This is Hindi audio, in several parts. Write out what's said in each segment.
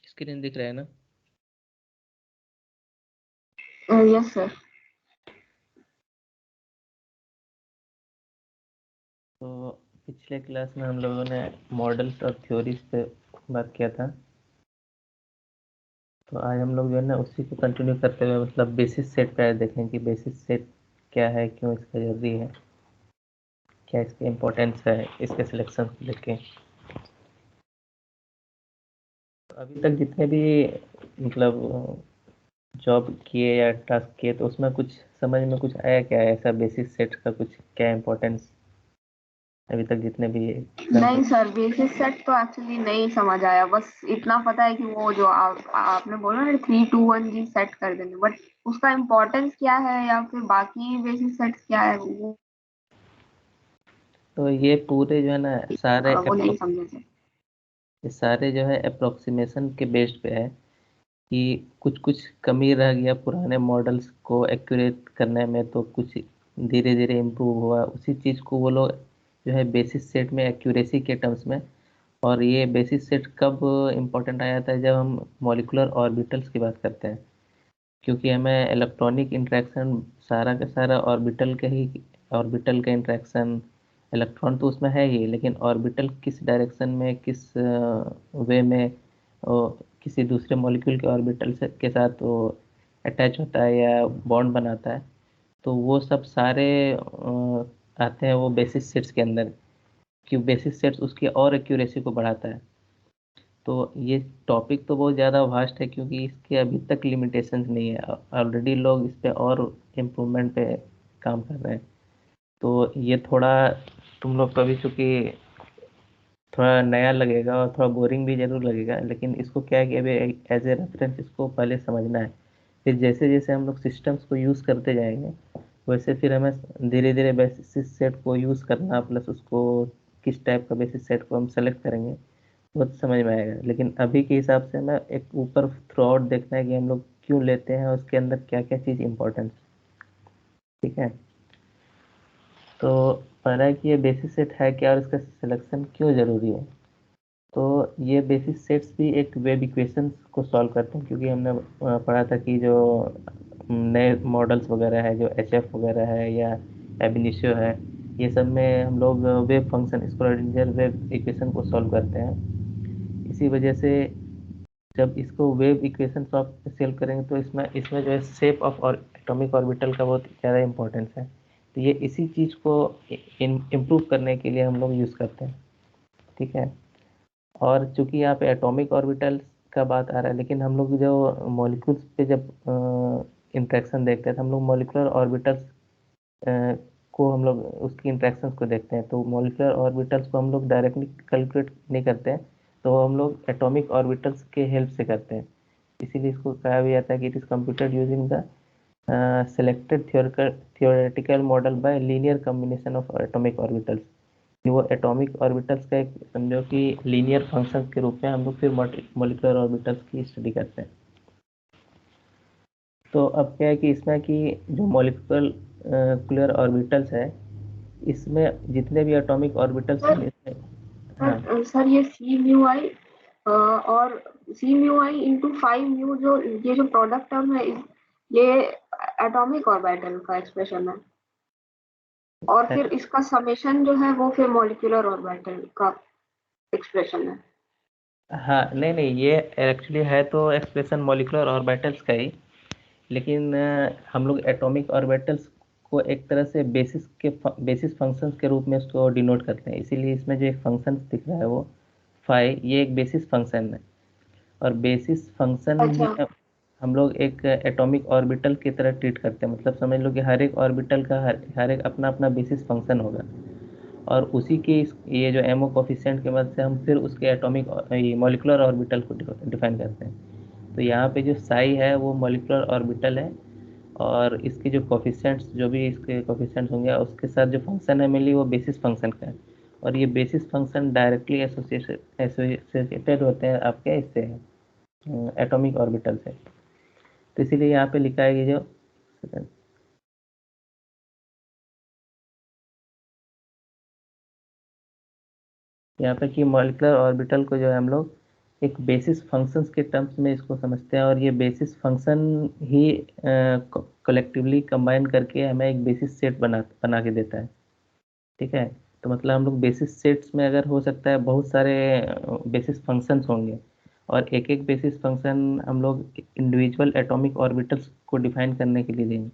स्क्रीन दिख रहा है ना? Yes sir. तो पिछले क्लास में हम लोगों ने मॉडल्स और थ्योरीज पे बात किया था। तो आज हम लोग जो है ना उसी को कंटिन्यू करते हुए मतलब बेसिस सेट पे आज देखें कि बेसिस सेट क्या है, क्यों इसका जरूरी है, क्या इसकी इम्पोर्टेंस है इसके सिलेक्शन को लेके। तो अभी तक जितने भी मतलब जॉब किए या टास्क किए तो उसमें कुछ समझ में कुछ आया क्या है ऐसा बेसिस सेट का, कुछ क्या इम्पोर्टेंस अभी तक जितने भी नहीं सर, बेसिस सेट तो एक्चुअली नहीं समझ आया। बस इतना पता है कि वो जो आपने बोला ना 3 2 1 जी सेट कर देंगे, बट उसका इम्पोर्टेंस क्या है या फिर बाकी बेसिस सेट्स क्या है तो ये पूरे जो है ना सारे वो नहीं समझे सर। ये सारे जो है अप्रोक्सीमेशन के बेस्ड पे है कि कुछ कुछ कमी रह गया पुराने मॉडल्स को एक्यूरेट करने में, तो कुछ धीरे धीरे इम्प्रूव हुआ। उसी चीज़ को वो लोग जो है बेसिस सेट में एक्यूरेसी के टर्म्स में। और ये बेसिस सेट कब इम्पोर्टेंट आ जाता है, जब हम मॉलिकुलर ऑर्बिटल्स की बात करते हैं, क्योंकि हमें इलेक्ट्रॉनिक इंटरेक्शन सारा का सारा ऑर्बिटल का इंटरेक्शन, इलेक्ट्रॉन तो उसमें है ही, लेकिन ऑर्बिटल किस डायरेक्शन में, किस वे में किसी दूसरे मॉलिक्यूल के ऑर्बिटल से के साथ वो अटैच होता है या बॉन्ड बनाता है, तो वो सब सारे आते हैं वो बेसिस सेट्स के अंदर। क्यों बेसिस सेट्स उसकी और एक्यूरेसी को बढ़ाता है। तो ये टॉपिक तो बहुत ज़्यादा वास्ट है, क्योंकि इसके अभी तक लिमिटेशंस नहीं है। ऑलरेडी लोग इस पे और इम्प्रूवमेंट पे काम कर रहे हैं। तो ये थोड़ा तुम लोग को भी चूँकि थोड़ा नया लगेगा और थोड़ा बोरिंग भी जरूर लगेगा, लेकिन इसको क्या है कि अभी एज ए रेफरेंस इसको पहले समझना है। फिर जैसे जैसे हम लोग सिस्टम्स को यूज़ करते जाएंगे, वैसे फिर हमें धीरे धीरे बेसिस सेट को यूज़ करना, प्लस उसको किस टाइप का बेसिस सेट को हम सेलेक्ट करेंगे वो तो समझ में आएगा। लेकिन अभी के हिसाब से हमें एक ऊपर थ्रू आउट देखना है कि हम लोग क्यों लेते हैं और उसके अंदर क्या क्या चीज़ इंपॉर्टेंट। ठीक है। तो पहला है कि ये बेसिस सेट है क्या और इसका सिलेक्शन क्यों ज़रूरी है। तो ये बेसिस सेट्स भी एक वेव इक्वेशंस को सॉल्व करते हैं, क्योंकि हमने पढ़ा था कि जो नए मॉडल्स वगैरह है, जो एच एफ वगैरह है या एबिनिशियो है, ये सब में हम लोग wave function Schrödinger wave equation को सॉल्व करते हैं। इसी वजह से जब इसको वेव इक्वेशन सॉल्व करेंगे तो इसमें इसमें जो है शेप ऑफ और एटॉमिक ऑर्बिटल का बहुत ज़्यादा इंपॉर्टेंस है। तो ये इसी चीज़ को इम्प्रूव करने के लिए हम लोग यूज़ करते हैं। ठीक है। और चूंकि यहाँ पे एटॉमिक ऑर्बिटल्स का बात आ रहा है, लेकिन हम लोग जो मॉलिक्यूल्स पे जब इंट्रैक्शन देखते हैं तो हम लोग मॉलिकुलर ऑर्बिटल्स को हम लोग उसकी इंट्रैक्शंस को देखते हैं। तो मॉलिकुलर ऑर्बिटल्स को हम लोग डायरेक्टली कैलकुलेट नहीं करते हैं, तो हम लोग एटॉमिक ऑर्बिटल्स के हेल्प से करते हैं। इसीलिए इसको कहा भी जाता है कि it is computed using the selected theoretical model by linear combination of atomic orbitals. कि वो एटॉमिक ऑर्बिटल्स का एक समझो कि लीनियर फंक्शन के रूप में हम लोग फिर मॉलिकुलर ऑर्बिटल्स की स्टडी करते हैं। तो अब क्या है कि इसमें कि जो मॉलिकुलर ऑर्बिटल्स है, इसमें जितने भी एटॉमिक ऑर्बिटल्स सर हैं इसमें। हाँ। सर ये सी म्यू आई और सी म्यू आई इंटू 5 म्यू, जो ये जो प्रोडक्ट टर्म है, ये एटॉमिक ऑर्बिटल का एक्सप्रेशन है, और फिर इसका समेशन जो है वो फिर मॉलिक्यूलर ऑर्बिटल का एक्सप्रेशन है। हाँ, नहीं नहीं, ये एक्चुअली है तो एक्सप्रेशन मॉलिकुलर ऑर्बिटल्स का ही, लेकिन हम लोग एटॉमिक ऑर्बिटल्स को एक तरह से बेसिस फंक्शंस के रूप में इसको डिनोट करते हैं। इसीलिए इसमें जो एक फंक्शन दिख रहा है वो फाई, ये एक बेसिस फंक्शन है। और बेसिस फंक्शन ही अच्छा। हम लोग एक एटॉमिक ऑर्बिटल की तरह ट्रीट करते हैं। मतलब समझ लो कि हर एक ऑर्बिटल का हर एक अपना अपना बेसिस फंक्शन होगा, और उसी के ये जो एमओ कोफिशिएंट की मदद से हम फिर उसके एटॉमिक मॉलिकुलर ऑर्बिटल को डिफाइन करते हैं। तो यहाँ पे जो साई है वो मॉलिकुलर ऑर्बिटल है, और इसके जो कोफिशिएंट्स जो भी इसके कोफिशिएंट्स होंगे उसके साथ जो फंक्शन है मिली वो बेसिस फंक्शन का है। और ये बेसिस फंक्शन डायरेक्टली एसोसिएटेड होते हैं आपके इससे एटॉमिक ऑर्बिटल से। तो इसीलिए यहाँ पे लिखा है कि जो यहाँ पे कि मॉलिकुलर ऑर्बिटल को जो है हम लोग एक बेसिस फंक्शंस के टर्म्स में इसको समझते हैं, और ये बेसिस फंक्शन ही कलेक्टिवली कंबाइन करके हमें एक बेसिस सेट बना के देता है। ठीक है, तो मतलब हम लोग बेसिस सेट्स में अगर हो सकता है बहुत सारे बेसिस फंक्शंस होंगे, और एक एक बेसिस फंक्शन हम लोग इंडिविजुअल एटॉमिक ऑर्बिटल्स को डिफाइन करने के लिए देंगे,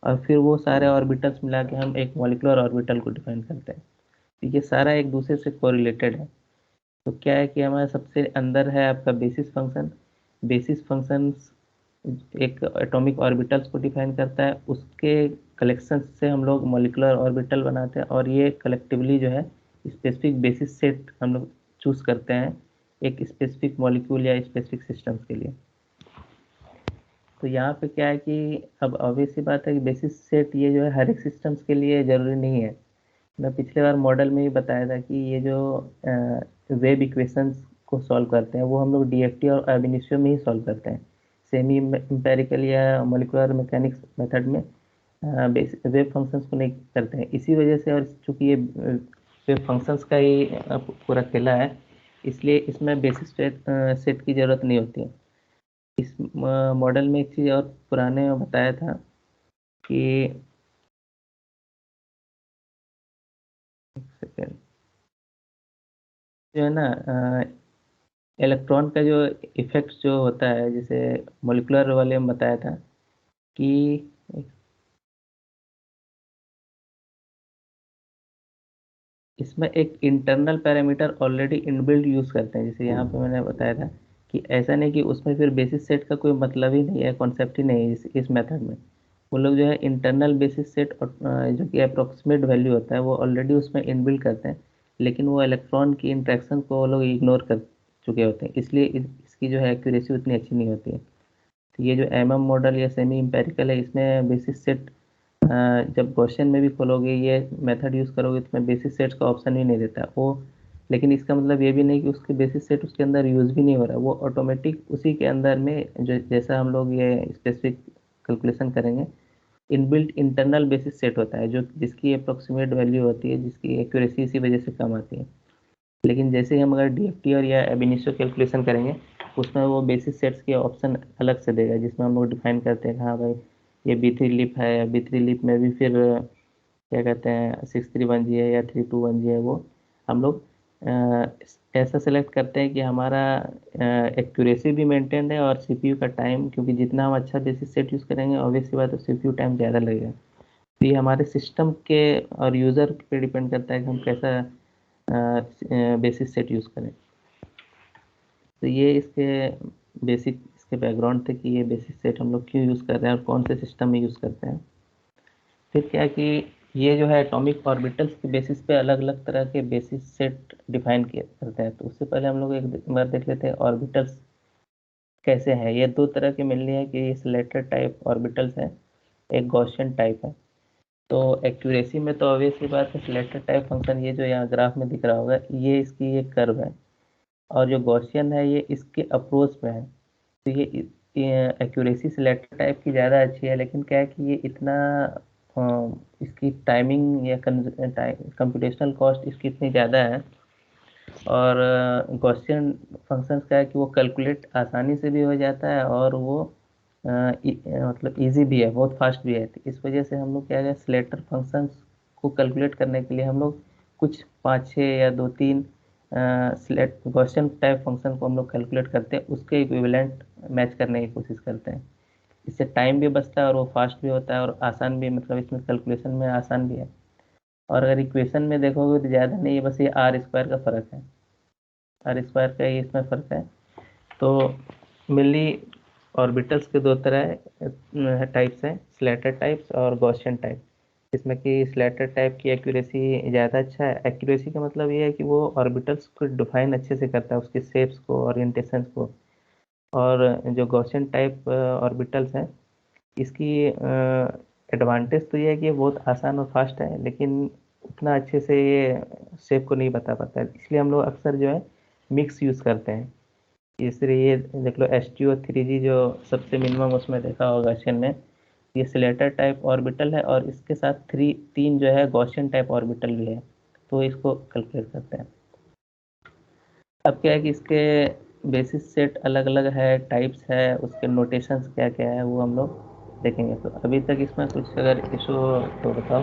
और फिर वो सारे ऑर्बिटल्स मिला के हम एक मॉलिक्यूलर ऑर्बिटल को डिफाइन करते हैं। तो ये सारा एक दूसरे से कोरिलेटेड है। तो क्या है कि हमारे सबसे अंदर है आपका बेसिस फंक्शन। बेसिस फंक्शन एक एटॉमिक ऑर्बिटल्स को डिफाइन करता है, उसके कलेक्शन से हम लोग मॉलिक्यूलर ऑर्बिटल बनाते हैं, और ये कलेक्टिवली जो है स्पेसिफिक बेसिस सेट हम लोग चूज करते हैं एक स्पेसिफिक मॉलिक्यूल या स्पेसिफिक सिस्टम्स के लिए। तो यहाँ पे क्या है कि अब ऑब्वियस सी बात है कि बेसिस सेट ये जो है हर एक सिस्टम्स के लिए ज़रूरी नहीं है। मैं पिछले बार मॉडल में ही बताया था कि ये जो वेव इक्वेशंस को सॉल्व करते हैं वो हम लोग डीएफटी और ab initio में ही सॉल्व करते हैं, सेमी एम्पेरिकल या मोलिकुलर मैकेनिक्स मेथड में वेव फंक्शंस को नहीं करते हैं। इसी वजह से, और चूंकि ये वेव फंक्शंस का ही पूरा खेला है, इसलिए इसमें बेसिस सेट की ज़रूरत नहीं होती है। इस मॉडल में एक चीज़ और पुराने में बताया था कि सेकेंड जो है ना, इलेक्ट्रॉन का जो इफेक्ट जो होता है, जैसे मोलिकुलर वाले में बताया था कि इसमें एक internal parameter already inbuilt use करते हैं। जैसे यहाँ पे मैंने बताया था कि ऐसा नहीं कि उसमें फिर बेसिस सेट का कोई मतलब ही नहीं है, कॉन्सेप्ट ही नहीं है इस मेथड में। वो लोग जो है इंटरनल बेसिस सेट जो कि अप्रोक्सीमेट वैल्यू होता है वो ऑलरेडी उसमें इनबिल्ट करते हैं, लेकिन वो इलेक्ट्रॉन की इंट्रैक्शन को वो लोग इग्नोर कर चुके होते हैं, इसलिए इसकी जो है एक्यूरेसी उतनी अच्छी नहीं होती है। तो ये जो एमएम मॉडल या सेमी इम्पेरिकल है, इसमें बेसिस सेट जब क्वेश्चन में भी खोलोगे ये मेथड यूज़ करोगे तो मैं बेसिस सेट्स का ऑप्शन भी नहीं देता वो। लेकिन इसका मतलब ये भी नहीं कि उसके बेसिस सेट उसके अंदर यूज़ भी नहीं हो रहा, वो ऑटोमेटिक उसी के अंदर में जो जैसा हम लोग ये स्पेसिफिक कैलकुलेशन करेंगे, इनबिल्ट इंटरनल बेसिस सेट होता है जो जिसकी अप्रोक्सीमेट वैल्यू होती है, जिसकी एक्यूरेसी इसी वजह से कम आती है। लेकिन जैसे ही हम अगर डीएफटी और या ab initio कैलकुलेशन करेंगे, उसमें वो बेसिस सेट्स के ऑप्शन अलग से देगा, जिसमें हम लोग डिफाइन करते हैं कि हाँ भाई ये B3 लीप है, या B3 लीप में भी फिर क्या कहते हैं 631G है या 321G है, वो हम लोग ऐसा सेलेक्ट करते हैं कि हमारा एक्यूरेसी भी मेंटेन है और सीपीयू का टाइम, क्योंकि जितना हम अच्छा बेसिस सेट यूज़ करेंगे ऑब्वियस सी बात है सीपीयू टाइम ज़्यादा लगेगा। तो ये हमारे सिस्टम के और यूज़र पे डिपेंड करता है कि हम कैसा बेसिस सेट यूज़ करें। तो ये इसके बेसिक इसके बैकग्राउंड थे कि ये बेसिस सेट हम लोग क्यों यूज़ कर रहे हैं और कौन से सिस्टम में यूज़ करते हैं। फिर क्या कि ये जो है एटॉमिक ऑर्बिटल्स के बेसिस पे अलग अलग तरह के बेसिस सेट डिफाइन किए करते हैं। तो उससे पहले हम लोग एक बार देख लेते हैं ऑर्बिटल्स कैसे हैं। ये दो तरह के मिलनी है कि ये स्लेटर टाइप ऑर्बिटल्स हैं, एक गॉसियन टाइप है। तो एक्यूरेसी में तो ऑब्वियस सी बात है स्लेटर टाइप फंक्शन, ये जो यहाँ ग्राफ में दिख रहा होगा ये इसकी एक कर्व है, और जो गॉसियन है ये इसके अप्रोच में है। तो ये एक्यूरेसी सिलेक्टर टाइप की ज़्यादा अच्छी है, लेकिन क्या है कि ये इतना इसकी टाइमिंग या कंप्यूटेशनल कॉस्ट इसकी इतनी ज़्यादा है, और गॉसियन फंक्शंस का है कि वो कैलकुलेट आसानी से भी हो जाता है, और वो मतलब इजी भी है, बहुत फास्ट भी है। तो इस वजह से हम लोग क्या है स्लेटर फंक्शंस को कैलकुलेट करने के लिए हम लोग कुछ 5-6 या 2-3 स्लेट गॉसियन टाइप फंक्शन को हम लोग कैलकुलेट करते हैं, उसके इक्विवेलेंट मैच करने की कोशिश करते हैं। इससे टाइम भी बचता है और वो फास्ट भी होता है और आसान भी, मतलब इसमें कैलकुलेशन में आसान भी है। और अगर इक्वेशन में देखोगे तो ज़्यादा नहीं है, बस ये आर स्क्वायर का फ़र्क है, आर स्क्वायर का ही इसमें फ़र्क है। तो मेनली ऑर्बिटल्स के दो तरह टाइप्स हैं, स्लैटर टाइप्स और गॉसियन टाइप। इसमें कि स्लैटर टाइप की एक्यूरेसी ज़्यादा अच्छा है। एक्यूरेसी का मतलब ये है कि वो ऑर्बिटल्स को डिफाइन अच्छे से करता है, उसके शेप्स को, ओरिएंटेशंस को। और जो गॉसियन टाइप ऑर्बिटल्स हैं, इसकी एडवांटेज तो ये है कि ये बहुत आसान और फास्ट है, लेकिन उतना अच्छे से ये शेप को नहीं बता पाता है, इसलिए हम लोग अक्सर जो है मिक्स यूज़ करते हैं। इसलिए ये देख लो H2O3G जो सबसे मिनिमम उसमें देखा होगा गॉसियन में, ये स्लेटर टाइप ऑर्बिटल है, और इसके साथ तीन जो है गॉसियन टाइप ऑर्बिटल भी है, तो इसको कैलकुलेट करते हैं। अब क्या है कि इसके बेसिस सेट अलग अलग है, टाइप्स है, उसके नोटेशंस क्या क्या है वो हम लोग देखेंगे। तो अभी तक इसमें कुछ अगर इशू हो तो बताओ।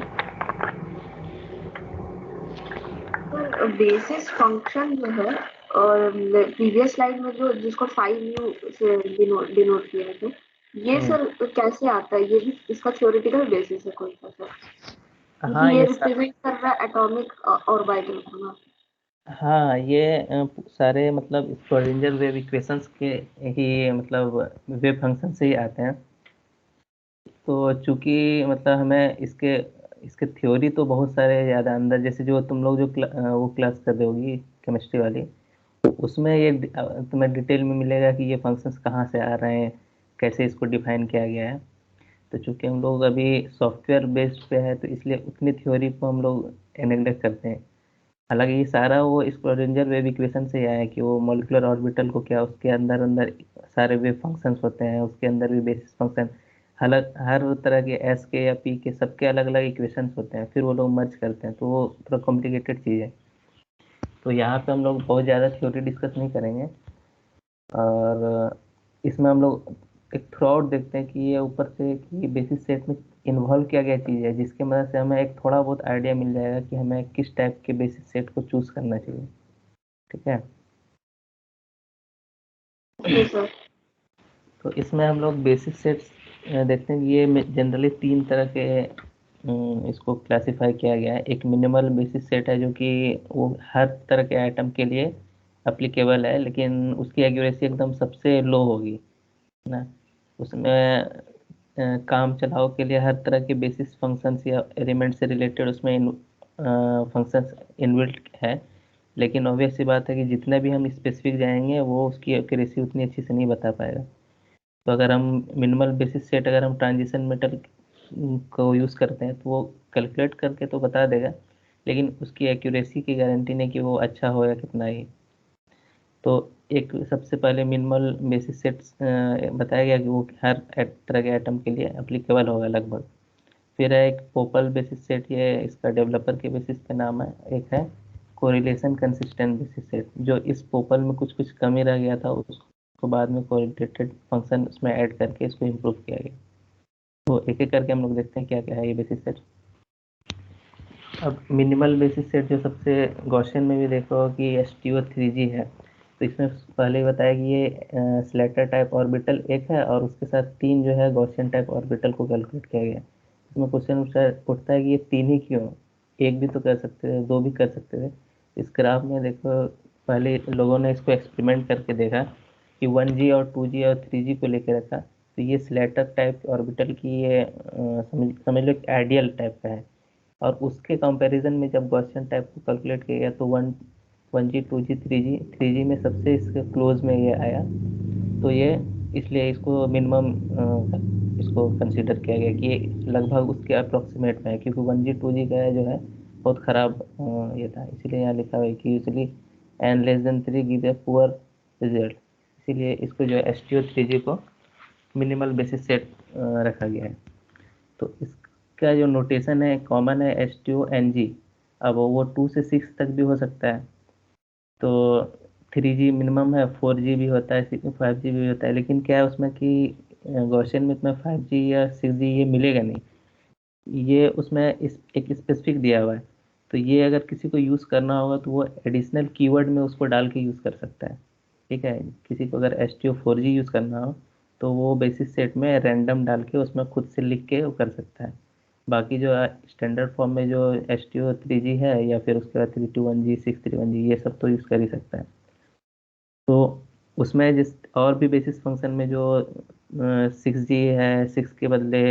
सर बेसिस फंक्शन जो है, और प्रीवियस स्लाइड में जो जिसको 5 से डिनोट किया है, ये हम्म। सर कैसे आता है? ये भी इसका थ्योरेटिकल बेसिस है कोई सा सर? हाँ क्योंकि ये ये रिप्रेजेंट कर रहा है एटॉमिक ऑर्बिटल को ना। हाँ ये सारे मतलब स्क्रोडिंगर वेव इक्वेशंस के ही मतलब वेव फंक्शन से ही आते हैं। तो चूंकि मतलब हमें इसके इसके थ्योरी तो बहुत सारे ज़्यादा अंदर, जैसे जो तुम लोग जो वो क्लास कर रहे होगी केमिस्ट्री वाली, तो उसमें ये तुम्हें डिटेल में मिलेगा कि ये फंक्शंस कहाँ से आ रहे हैं, कैसे इसको डिफाइन किया गया है। तो चूंकि हम लोग अभी सॉफ्टवेयर बेस्ड पे है तो इसलिए उतनी थ्योरी को हम लोग नेग्लेक्ट करते हैं। हालांकि ये सारा वो स्क्रोडिंगर वेव इक्वेशन से ही आया है कि वो मॉलिक्यूलर ऑर्बिटल को क्या उसके अंदर अंदर सारे वेव फंक्शंस होते हैं, उसके अंदर भी बेसिस फंक्शन, अलग हर तरह के एस के या पी के सबके अलग अलग इक्वेशंस होते हैं, फिर वो लोग मर्ज करते हैं, तो वो थोड़ा कॉम्प्लिकेटेड चीज़ है। तो यहाँ पे हम लोग बहुत ज़्यादा थ्योरी डिस्कस नहीं करेंगे, और इसमें हम लोग एक थ्रू आउट देखते हैं कि ये ऊपर से कि बेसिस सेट में इन्वॉल्व क्या क्या चीज़ है, जिसकी मदद से हमें एक थोड़ा बहुत आइडिया मिल जाएगा कि हमें किस टाइप के बेसिस सेट को चूज करना चाहिए। ठीक है। Okay sir. तो इसमें हम लोग बेसिक सेट्स देखते हैं कि ये जनरली तीन तरह के इसको क्लासिफाई किया गया है। एक मिनिमल बेसिस सेट है जो कि वो हर तरह के आइटम के लिए अप्लीकेबल है, लेकिन उसकी एक्यूरेसी एकदम सबसे लो होगी ना। उसमें काम चलाओ के लिए हर तरह के बेसिस फंक्शंस या एलिमेंट से रिलेटेड उसमें फंक्शंस इनबिल्ट है, लेकिन ऑब्वियस सी बात है कि जितने भी हम स्पेसिफिक जाएंगे वो उसकी एक्यूरेसी उतनी अच्छी से नहीं बता पाएगा। तो अगर हम मिनिमल बेसिस सेट अगर हम ट्रांजिशन मेटल को यूज़ करते हैं तो वो कैलकुलेट करके तो बता देगा, लेकिन उसकी एक्यूरेसी की गारंटी नहीं कि वो अच्छा हो या कितना ही। तो एक सबसे पहले मिनिमल बेसिस सेट बताया गया कि वो हर तरह के एटम के लिए एप्लीकेबल होगा लगभग। फिर है एक पोपल बेसिस सेट, ये इसका डेवलपर के बेसिस पे नाम है। एक है कोरिलेशन कंसिस्टेंट बेसिस सेट, जो इस पोपल में कुछ कुछ कमी रह गया था उसको बाद में कोरिलेटेड फंक्शन उसमें ऐड करके इसको इम्प्रूव किया गया। तो एक एक करके हम लोग देखते हैं क्या क्या है ये बेसिस सेट। अब मिनिमल बेसिस सेट जो सबसे गॉसियन में भी देखो कि STO3G है। तो इसमें पहले ही बताया कि ये स्लेटर टाइप ऑर्बिटल एक है और उसके साथ तीन जो है गॉसियन टाइप ऑर्बिटल को कैलकुलेट किया गया। इसमें क्वेश्चन उठता है कि ये तीन ही क्यों, एक भी तो कर सकते थे, दो भी कर सकते थे। इस ग्राफ में देखो, पहले लोगों ने इसको एक्सपेरिमेंट करके देखा कि 1G और 2G और 3G को लेकर रखा, तो ये स्लेटर टाइप ऑर्बिटल की ये समझ लो आइडियल टाइप का है। और उसके कंपैरिजन में जब गॉसियन टाइप को कैलकुलेट किया गया तो 1G 2G 3G में सबसे इसके क्लोज में ये आया। तो ये इसलिए इसको मिनिमम इसको कंसीडर किया गया कि ये लगभग उसके अप्रोक्सीमेट में है, क्योंकि 1G 2G का जो है बहुत ख़राब ये था, इसीलिए यहाँ लिखा हुआ है कि usually n less than 3 give a poor result. इसीलिए इसको जो है STO3G को मिनिमल बेसिस सेट रखा गया है। तो इसका जो नोटेशन है कॉमन है STO NG। अब वो 2 से 6 तक भी हो सकता है। तो 3G मिनिमम है, 4G भी होता है, 5G भी होता है, लेकिन क्या है उसमें कि गॉसियन में तुम्हें 5G या 6G ये मिलेगा नहीं। ये उसमें एक स्पेसिफिक दिया हुआ है। तो ये अगर किसी को यूज़ करना होगा तो वो एडिशनल कीवर्ड में उसको डाल के यूज़ कर सकता है। ठीक है। किसी को अगर STO4G यूज़ करना हो तो वो बेसिस सेट में रैंडम डाल के उसमें खुद से लिख के वो कर सकता है। बाकी जो स्टैंडर्ड फॉर्म में जो STO3G है या फिर उसके बाद 321G 631G ये सब तो यूज़ कर ही सकता है। तो उसमें जिस और भी बेसिस फंक्शन में जो 6G है, सिक्स के बदले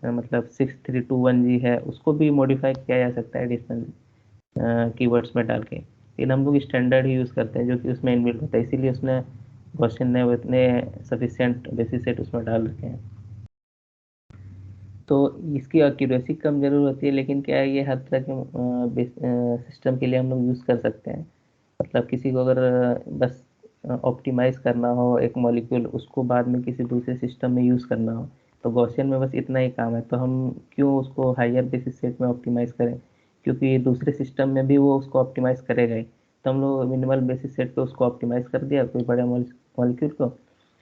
मतलब 6321G है, उसको भी मॉडिफाई किया जा सकता है एडिशनल कीवर्ड्स में डाल के, लेकिन हम लोग स्टैंडर्ड ही यूज़ करते हैं जो कि उसमें इनबिल्ट होता है, इसीलिए उसने क्वेश्चन ने उतने सफिशिएंट बेसिस सेट उसमें डाल रखे हैं। तो इसकी एक्यूरेसी कम जरूर होती है, लेकिन क्या है ये हर तरह के सिस्टम के लिए हम लोग यूज़ कर सकते हैं। मतलब किसी को अगर बस ऑप्टिमाइज करना हो एक मॉलिक्यूल, उसको बाद में किसी दूसरे सिस्टम में यूज़ करना हो, तो गॉसियन में बस इतना ही काम है, तो हम क्यों उसको हायर बेसिस सेट में ऑप्टिमाइज करें, क्योंकि दूसरे सिस्टम में भी वो उसको ऑप्टिमाइज करेगा ही। तो हम लोग मिनिमल बेसिस सेट पे उसको ऑप्टिमाइज कर दिया कोई बड़े मॉलिक्यूल को,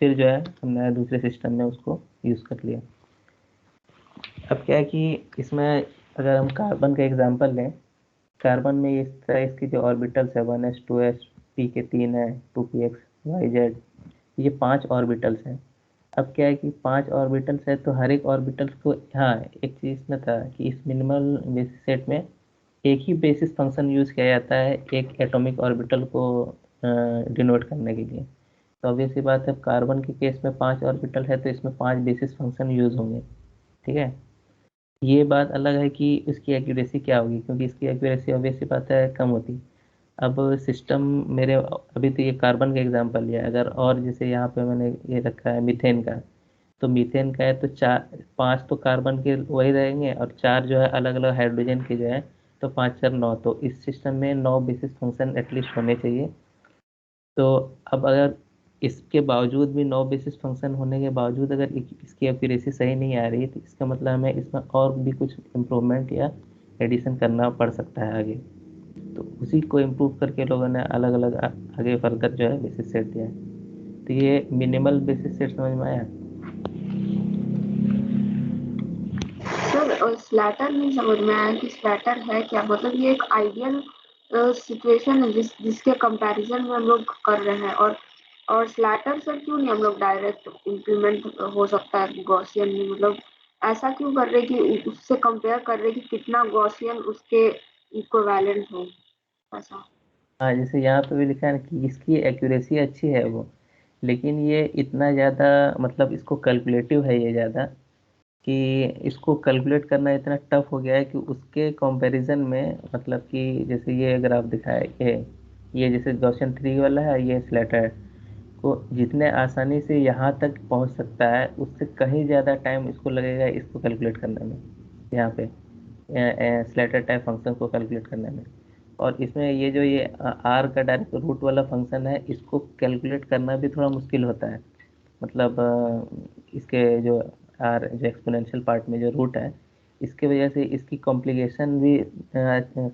फिर जो है हमने दूसरे सिस्टम में उसको यूज़ कर लिया। अब क्या है कि इसमें अगर हम कार्बन का एग्जांपल लें, कार्बन में इस तरह इसकी जो ऑर्बिटल्स है 1s 2s, p के 3 है, 2px yz, ये 5 ऑर्बिटल्स हैं। अब क्या है कि 5 ऑर्बिटल्स है तो हर एक ऑर्बिटल्स को, हाँ एक चीज़ में था कि इस मिनिमल बेसिस सेट में एक ही बेसिस फंक्शन यूज़ किया जाता है एक एटॉमिक ऑर्बिटल को डिनोट करने के लिए। तो ऑब्वियस सी बात है, कार्बन के केस में 5 ऑर्बिटल है तो इसमें 5 बेसिस फंक्शन यूज़ होंगे। ठीक है, ये बात अलग है कि इसकी एक्यूरेसी क्या होगी, क्योंकि इसकी एक्यूरेसी ऑब्वियस सी बात है कम होती। अब सिस्टम मेरे, अभी तो ये कार्बन का एग्जांपल लिया है, अगर और जैसे यहाँ पे मैंने ये रखा है मीथेन का, तो मीथेन का है तो 5 तो कार्बन के वही रहेंगे और 4 जो है अलग अलग हाइड्रोजन के जो है, तो 5 4 9, तो इस सिस्टम में 9 बेसिस फंक्शन एटलीस्ट होने चाहिए। तो अब अगर इसके बावजूद भी 9 बेसिस फंक्शन होने के बावजूद अगर इसकी एक्यूरेसी सही नहीं आ रही, तो इसका मतलब हमें इसमें और भी कुछ इम्प्रूवमेंट या एडिशन करना पड़ सकता है आगे। तो उसी को इम्प्रूव करके लोगों ने अलग अलग आगे फर्दर जो है बेसिस सेट दिया है। तो ये मिनिमल बेसिस सेट समझ में आया। सर स्लैटर नहीं समझ में आया कि स्लैटर है क्या, मतलब ये एक आइडियल सिचुएशन है जिसके कंपैरिजन में हम लोग कर रहे हैं, और स्लैटर सर क्यों नहीं हम लोग डायरेक्ट इम्प्लीमेंट हो सकता है गॉसियन में, मतलब ऐसा क्यों कर रहे कि उससे कंपेयर कर रहे कि कितना गॉसियन उसके इक्विवेलेंट हो ऐसा। हाँ, जैसे यहाँ पे भी लिखा है ना कि इसकी एक्यूरेसी अच्छी है वो, लेकिन ये इतना ज़्यादा, मतलब इसको कैलकुलेटिव है ये ज़्यादा, कि इसको कैलकुलेट करना इतना टफ हो गया है कि उसके कंपैरिजन में, मतलब कि जैसे ये ग्राफ दिखाया है, ये जैसे गॉसियन 3 वाला है, ये स्लैटर को जितने आसानी से यहाँ तक पहुँच सकता है उससे कहीं ज़्यादा टाइम इसको लगेगा इसको कैलकुलेट करने में, यहाँ पे स्लैटर टाइप फंक्शन को कैलकुलेट करने में। और इसमें ये जो ये आर का डायरेक्ट रूट वाला फंक्शन है, इसको कैलकुलेट करना भी थोड़ा मुश्किल होता है। मतलब इसके जो आर जो एक्सपोनेंशियल पार्ट में जो रूट है, इसके वजह से इसकी कॉम्प्लिकेशन भी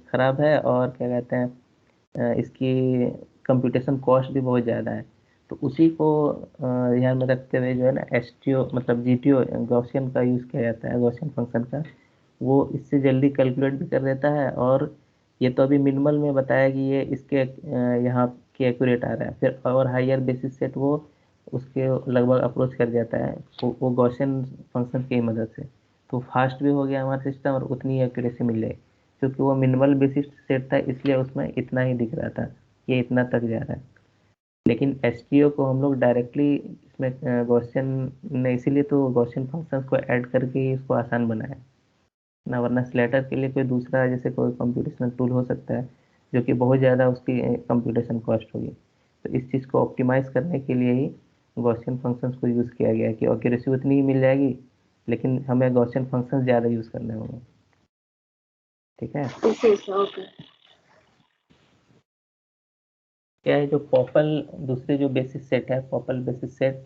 ख़राब है, और क्या कहते हैं इसकी कंप्यूटेशन कॉस्ट भी बहुत ज़्यादा है। तो उसी को ध्यान में रखते हुए जो है ना एस टी ओ मतलब जी टी ओ गॉसियन का यूज़ किया जाता है, गॉसियन फंक्शन का। वो इससे जल्दी कैलकुलेट भी कर देता है, और ये तो अभी मिनिमल में बताया कि ये इसके यहाँ के एक्यूरेट आ रहा है, फिर और हायर बेसिस सेट वो उसके लगभग अप्रोच कर जाता है वो गॉसियन फंक्शन की मदद से। तो फास्ट भी हो गया हमारा सिस्टम और उतनी एक्यूरेसी मिल जाएगी, क्योंकि वो मिनिमल बेसिस सेट था इसलिए उसमें इतना ही दिख रहा था, ये इतना तक जा रहा है। लेकिन एस को हम लोग डायरेक्टली इसमें गॉसियन ने, इसीलिए तो गॉसियन फंक्शंस को ऐड करके ही इसको आसान बनाया ना, वरना स्लेटर के लिए कोई दूसरा जैसे कोई कंप्यूटेशनल टूल हो सकता है जो कि बहुत ज़्यादा उसकी कंप्यूटेशन कॉस्ट होगी। तो इस चीज़ को ऑप्टिमाइज करने के लिए ही गॉसियन फंक्शंस को यूज़ किया गया है कि एक्यूरेसी उतनी ही मिल जाएगी, लेकिन हमें गॉसियन फंक्शंस ज़्यादा यूज़ करने होंगे। ठीक है, ओके सर ओके। क्या है जो पॉपल, दूसरे जो बेसिस सेट है पॉपल बेसिस सेट,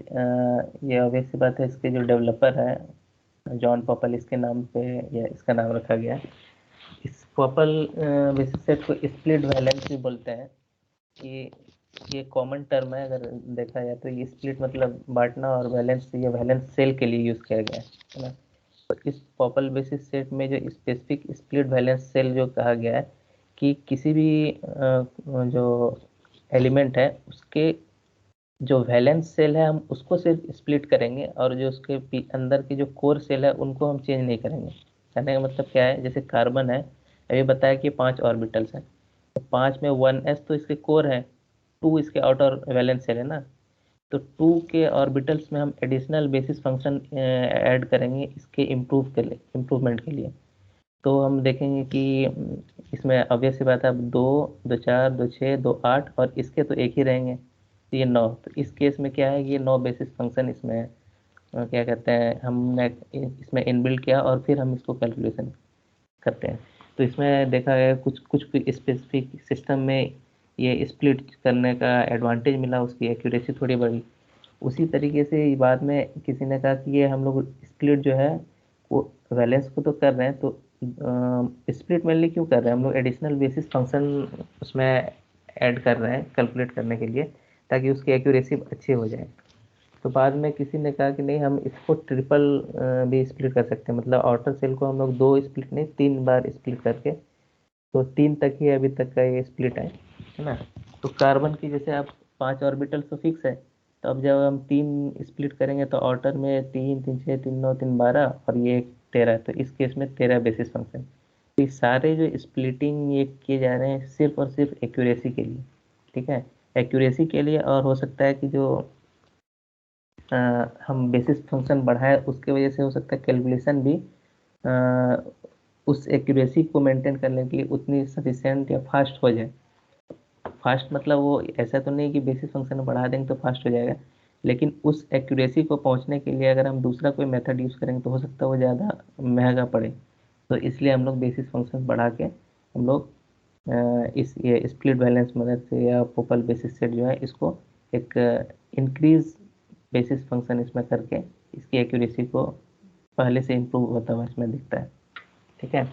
ये ऑब्वियस सी बात है इसके जो डेवलपर है जॉन पॉपल, इसके नाम पे या इसका नाम रखा गया है। इस पॉपल बेसिस सेट को स्प्लिट वैलेंस भी बोलते हैं, कि ये कॉमन टर्म है अगर देखा जाए तो। ये स्प्लिट मतलब बांटना, और वैलेंस ये वैलेंस सेल के लिए यूज़ किया गया है ना। तो इस पॉपल बेसिस सेट में जो स्पेसिफिक स्प्लिट वैलेंस सेल जो कहा गया है कि किसी भी जो एलिमेंट है उसके जो वैलेंस सेल है हम उसको सिर्फ स्प्लिट करेंगे, और जो उसके अंदर की जो कोर सेल है उनको हम चेंज नहीं करेंगे। कहने का मतलब क्या है, जैसे कार्बन है, अभी बताया कि 5 ऑर्बिटल्स हैं, तो 5 में 1s तो इसके कोर है, 2 इसके आउटर वैलेंस सेल है ना। तो 2 के ऑर्बिटल्स में हम एडिशनल बेसिस फंक्शन ऐड करेंगे इसके इम्प्रूवमेंट के लिए। तो हम देखेंगे कि इसमें ऑब्वियस सी बात है, अब 2 2 4 2 6 2 8, और इसके तो एक ही रहेंगे, तो ये 9। तो इस केस में क्या है कि ये 9 बेसिस फंक्शन इसमें क्या कहते हैं हमने इसमें इनबिल्ड किया, और फिर हम इसको कैलकुलेशन करते हैं। तो इसमें देखा गया कुछ कुछ स्पेसिफिक सिस्टम में ये स्प्लिट करने का एडवांटेज मिला, उसकी एक्यूरेसी थोड़ी बढ़ी। उसी तरीके से बाद में किसी ने कहा कि ये हम लोग स्प्लिट जो है वो वैलेंस को तो कर रहे हैं, तो स्प्लिट मेनली क्यों कर रहे हैं हम लोग, एडिशनल बेसिस फंक्शन उसमें ऐड कर रहे हैं कैलकुलेट करने के लिए, ताकि उसकी एक्यूरेसी अच्छी हो जाए। तो बाद में किसी ने कहा कि नहीं, हम इसको ट्रिपल भी स्प्लिट कर सकते हैं, मतलब आउटर सेल को हम लोग 2 स्प्लिट नहीं 3 बार स्प्लिट करके, तो 3 तक ही अभी तक का ये स्प्लिट है ना। तो कार्बन की जैसे आप 5 ऑर्बिटल तो फिक्स है, तो अब जब हम 3 स्प्लिट करेंगे तो आउटर में 3 3 6 3 9 3 12 और ये 13, तो इस केस में 13 बेसिस फंक्शन। तो ये सारे जो स्प्लिटिंग ये किए जा रहे हैं सिर्फ और सिर्फ एक्यूरेसी के लिए, ठीक है, एक्यूरेसी के लिए। और हो सकता है कि जो हम बेसिस फंक्शन बढ़ाए उसके वजह से हो सकता है कैलकुलेशन भी उस एक्यूरेसी को मेंटेन करने के लिए उतनी सफिशिएंट या फास्ट हो जाए। फास्ट मतलब वो ऐसा तो नहीं कि बेसिस फंक्शन बढ़ा देंगे तो फास्ट हो जाएगा, लेकिन उस एक्यूरेसी को पहुंचने के लिए अगर हम दूसरा कोई मेथड यूज़ करेंगे तो हो सकता है वो ज़्यादा महंगा पड़े। तो इसलिए हम लोग बेसिस फंक्शन बढ़ा के हम लोग इस ये स्प्लिट बैलेंस मदद से या पोपल बेसिस सेट जो है इसको एक इंक्रीज बेसिस फंक्शन इसमें करके इसकी एक्यूरेसी को पहले से इम्प्रूव होता हुआ इसमें दिखता है, ठीक है।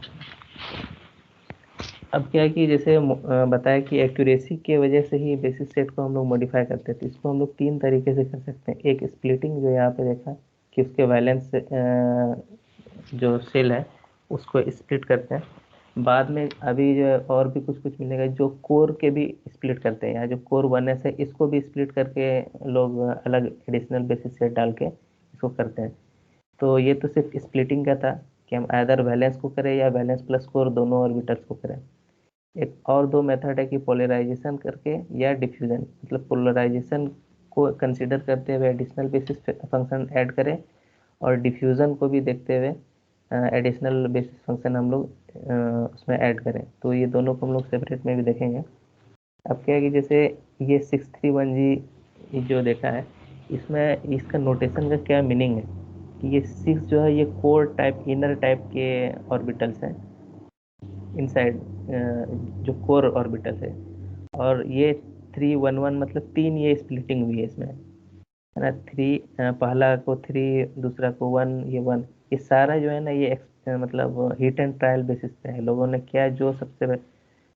अब क्या है कि जैसे बताया कि एक्यूरेसी के वजह से ही बेसिस सेट को हम लोग मॉडिफाई करते हैं, तो इसको हम लोग 3 तरीके से कर सकते हैं। एक स्प्लिटिंग, जो यहाँ पे देखा कि उसके वैलेंस जो सेल है उसको स्प्लिट करते हैं। बाद में अभी जो है और भी कुछ कुछ मिलेगा जो कोर के भी स्प्लिट करते हैं, यहाँ जो कोर 1s है इसको भी स्प्लिट करके लोग अलग एडिशनल बेसिस सेट डाल के इसको करते हैं। तो ये तो सिर्फ स्प्लिटिंग का था कि हम आइदर वैलेंस को करें या वैलेंस प्लस कोर दोनों ऑर्बिटल्स को करें। एक और 2 मेथड है कि पोलराइजेशन करके या डिफ्यूजन, मतलब पोलराइजेशन को कंसीडर करते हुए एडिशनल बेसिस फंक्शन ऐड करें और डिफ्यूजन को भी देखते हुए एडिशनल बेसिस फंक्शन हम लोग उसमें ऐड करें। तो ये दोनों को हम लोग सेपरेट में भी देखेंगे। अब क्या है कि जैसे ये 631G जो देखा है, इसमें इसका नोटेशन का क्या मीनिंग है कि ये 6 जो है ये कोर टाइप इनर टाइप के ऑर्बिटल्स हैं इनसाइड, जो कोर ऑर्बिटल है। और ये 311 मतलब 3 ये स्प्लिटिंग हुई है इसमें, है ना। 3 पहला को 3, दूसरा को 1, ये 1, ये सारा जो है ना ये मतलब हिट एंड ट्रायल बेसिस पे है। लोगों ने क्या जो सबसे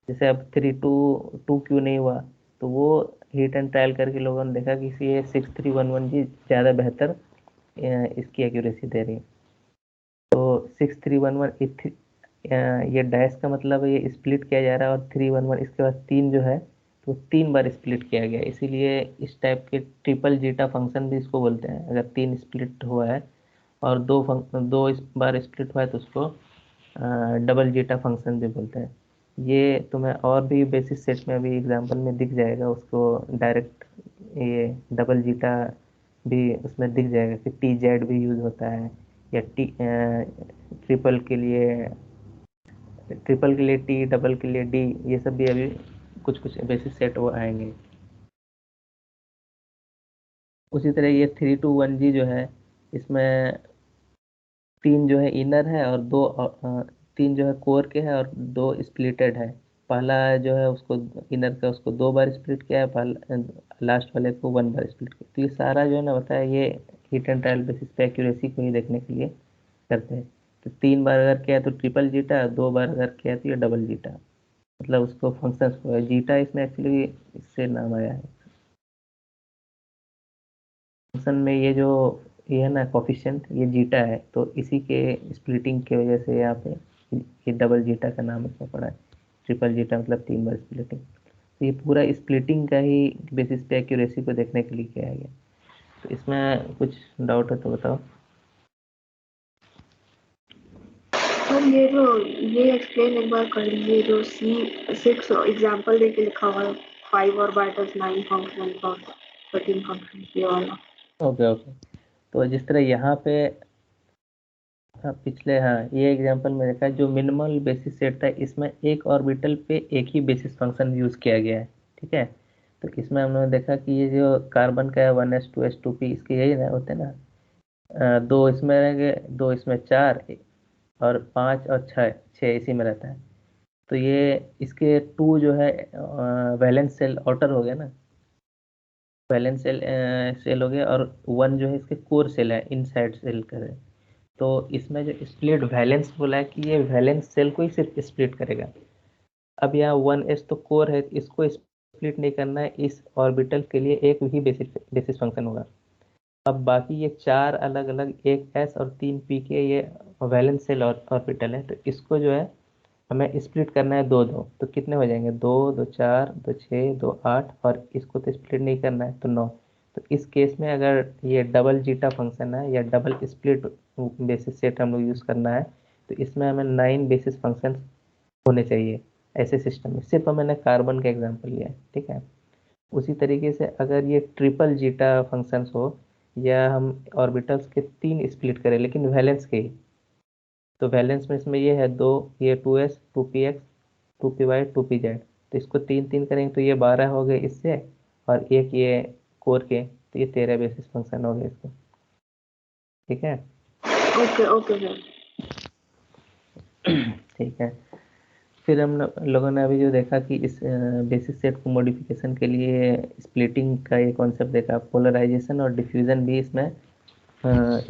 जैसे अब 3 2 क्यों नहीं हुआ, तो वो हिट एंड ट्रायल करके लोगों ने देखा कि ये 6311G ज़्यादा बेहतर इसकी एक्यूरेसी दे रही है। तो 6311 ये डैश का मतलब है ये स्प्लिट किया जा रहा है, और 311 इसके बाद 3 जो है तो 3 बार स्प्लिट किया गया, इसीलिए इस टाइप के ट्रिपल जीटा फंक्शन भी इसको बोलते हैं। अगर 3 स्प्लिट हुआ है और 2 इस बार स्प्लिट हुआ है तो उसको डबल जीटा फंक्शन भी बोलते हैं। ये तुम्हें और भी बेसिस सेट में अभी एग्जांपल में दिख जाएगा, उसको डायरेक्ट ये डबल जीटा भी उसमें दिख जाएगा कि टी जेड भी यूज़ होता है, या ट्रिपल के लिए ट्रिपल के लिए टी, डबल के लिए डी, ये सब भी अभी कुछ कुछ बेसिस सेट वो आएंगे। उसी तरह ये 321G जो है इसमें 3 जो है इनर है और 3 जो है कोर के है और 2 स्प्लिटेड है। पहला जो है उसको इनर का उसको 2 बार स्प्लिट किया है, पहला लास्ट वाले को 1 बार स्प्लिट किया। तो ये सारा जो है ना बताया ये हिट एंड ट्रायल बेसिस पे एक्यूरेसी को ही देखने के लिए करते हैं। तो 3 बार अगर किया तो ट्रिपल जीटा, 2 बार अगर किया तो ये डबल जीटा, मतलब उसको फंक्शंस को जीटा इसमें एक्चुअली इससे नाम आया है। फंक्शन में ये जो ये है ना कोफिशिएंट, ये जीटा है, तो इसी के स्प्लिटिंग की वजह से यहाँ पे ये डबल जीटा का नाम इसमें पड़ा है। ट्रिपल जीटा मतलब 3 बार स्प्लिटिंग। तो ये पूरा स्प्लिटिंग का ही बेसिस पे एक्यूरेसी को देखने के लिए किया गया। तो इसमें कुछ डाउट है तो बताओ। सर ये एक्सप्लेन एक बार कर लीजिए, जो C6 एग्जांपल देके लिखा हुआ है, 5 ऑर्बिटल्स 9 फंक्शन और 13 फंक्शन, ये वाला। Okay okay. तो जिस तरह यहाँ पे हाँ पिछले, हाँ ये एग्जांपल में देखा जो मिनिमल बेसिस सेट था, इसमें एक ऑर्बिटल पे एक ही बेसिस फंक्शन यूज किया गया है, ठीक है। तो इसमें हमने देखा कि ये जो कार्बन का है 1s2s2p, इसके यही ना होते हैं ना, 2 इसमें रहेंगे, 2 इसमें, 4 और 5 और 6, 6 इसी में रहता है। तो ये इसके 2 जो है वैलेंस सेल आउटर हो गया ना, वैलेंस सेल सेल हो गया, और 1 जो है इसके कोर सेल है इनसाइड सेल करे। तो इसमें जो स्प्लिट वैलेंस बोला है कि ये वैलेंस सेल को ही सिर्फ स्प्लिट करेगा। अब यहाँ 1s तो कोर है, इसको स्प्लिट नहीं करना है, इस ऑर्बिटल के लिए एक ही बेसिस फंक्शन होगा। अब बाकी ये 4 अलग अलग, एक एस और 3 पी के ये वैलेंस शेल ऑर्बिटल है, तो इसको जो है हमें स्प्लिट करना है दो दो, तो कितने हो जाएंगे, 2 2 4 2 6 2 8, और इसको तो स्प्लिट नहीं करना है तो 9। तो इस केस में अगर ये डबल जीटा फंक्शन है या डबल स्प्लिट बेसिस सेट हम लोग यूज़ करना है, तो इसमें हमें 9 बेसिस फंक्शन होने चाहिए ऐसे सिस्टम में। सिर्फ मैंने कार्बन का एग्जाम्पल लिया है, ठीक है। उसी तरीके से अगर ये ट्रिपल जीटा फंक्शंस हो, या हम ऑर्बिटल्स के 3 स्प्लिट करें लेकिन वैलेंस के ही, तो वैलेंस में इसमें ये है 2, ये 2s 2px 2py 2pz, तो इसको 3 3 करेंगे तो ये 12 हो गए इससे, और एक ये कोर के, तो ये 13 बेसिस फंक्शन हो गए इसको, ठीक है। Okay okay sir. ठीक है। फिर हम लोगों ने अभी जो देखा कि इस बेसिस सेट को मॉडिफिकेशन के लिए स्प्लिटिंग का ये कॉन्सेप्ट देखा, पोलराइजेशन और डिफ्यूजन भी इसमें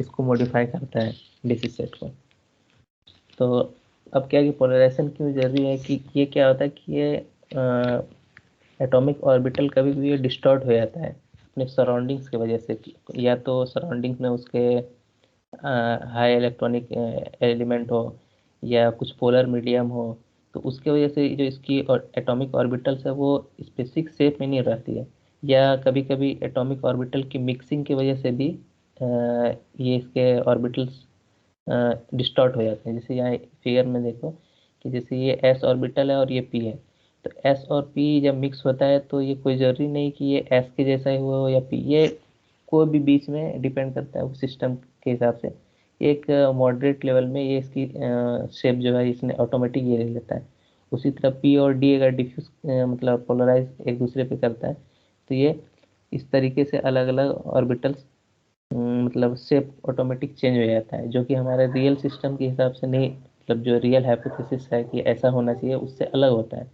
इसको मॉडिफाई करता है बेसिस सेट को। तो अब क्या है कि पोलराइजेशन क्यों जरूरी है, कि ये क्या होता है कि ये एटॉमिक ऑर्बिटल कभी भी ये डिस्टॉर्ट हो जाता है अपने सराउंडिंग्स की वजह से, या तो सराउंडिंग्स में उसके हाई इलेक्ट्रॉनिक एलिमेंट हो, या कुछ पोलर मीडियम हो, तो उसके वजह से जो इसकी एटॉमिक ऑर्बिटल्स है वो स्पेसिफिक शेप में नहीं रहती है, या कभी कभी एटॉमिक ऑर्बिटल की मिक्सिंग की वजह से भी ये इसके ऑर्बिटल्स डिस्टॉर्ट हो जाते हैं। जैसे यहाँ फिगर में देखो कि जैसे ये एस ऑर्बिटल है और ये पी है, तो एस और पी जब मिक्स होता है तो ये कोई ज़रूरी नहीं कि ये एस के जैसा ही हुआ हो या पी, ये कोई भी बीच में डिपेंड करता है उस सिस्टम के हिसाब से। एक मॉडरेट लेवल में ये इसकी शेप जो है इसने ऑटोमेटिक ये ले लेता है। उसी तरह पी और डी अगर डिफ्यूज मतलब पोलराइज एक दूसरे पे करता है, तो ये इस तरीके से अलग अलग ऑर्बिटल्स मतलब शेप ऑटोमेटिक चेंज हो जाता है, जो कि हमारे रियल सिस्टम के हिसाब से नहीं, मतलब जो रियल हाइपोथेसिस है कि ऐसा होना चाहिए उससे अलग होता है।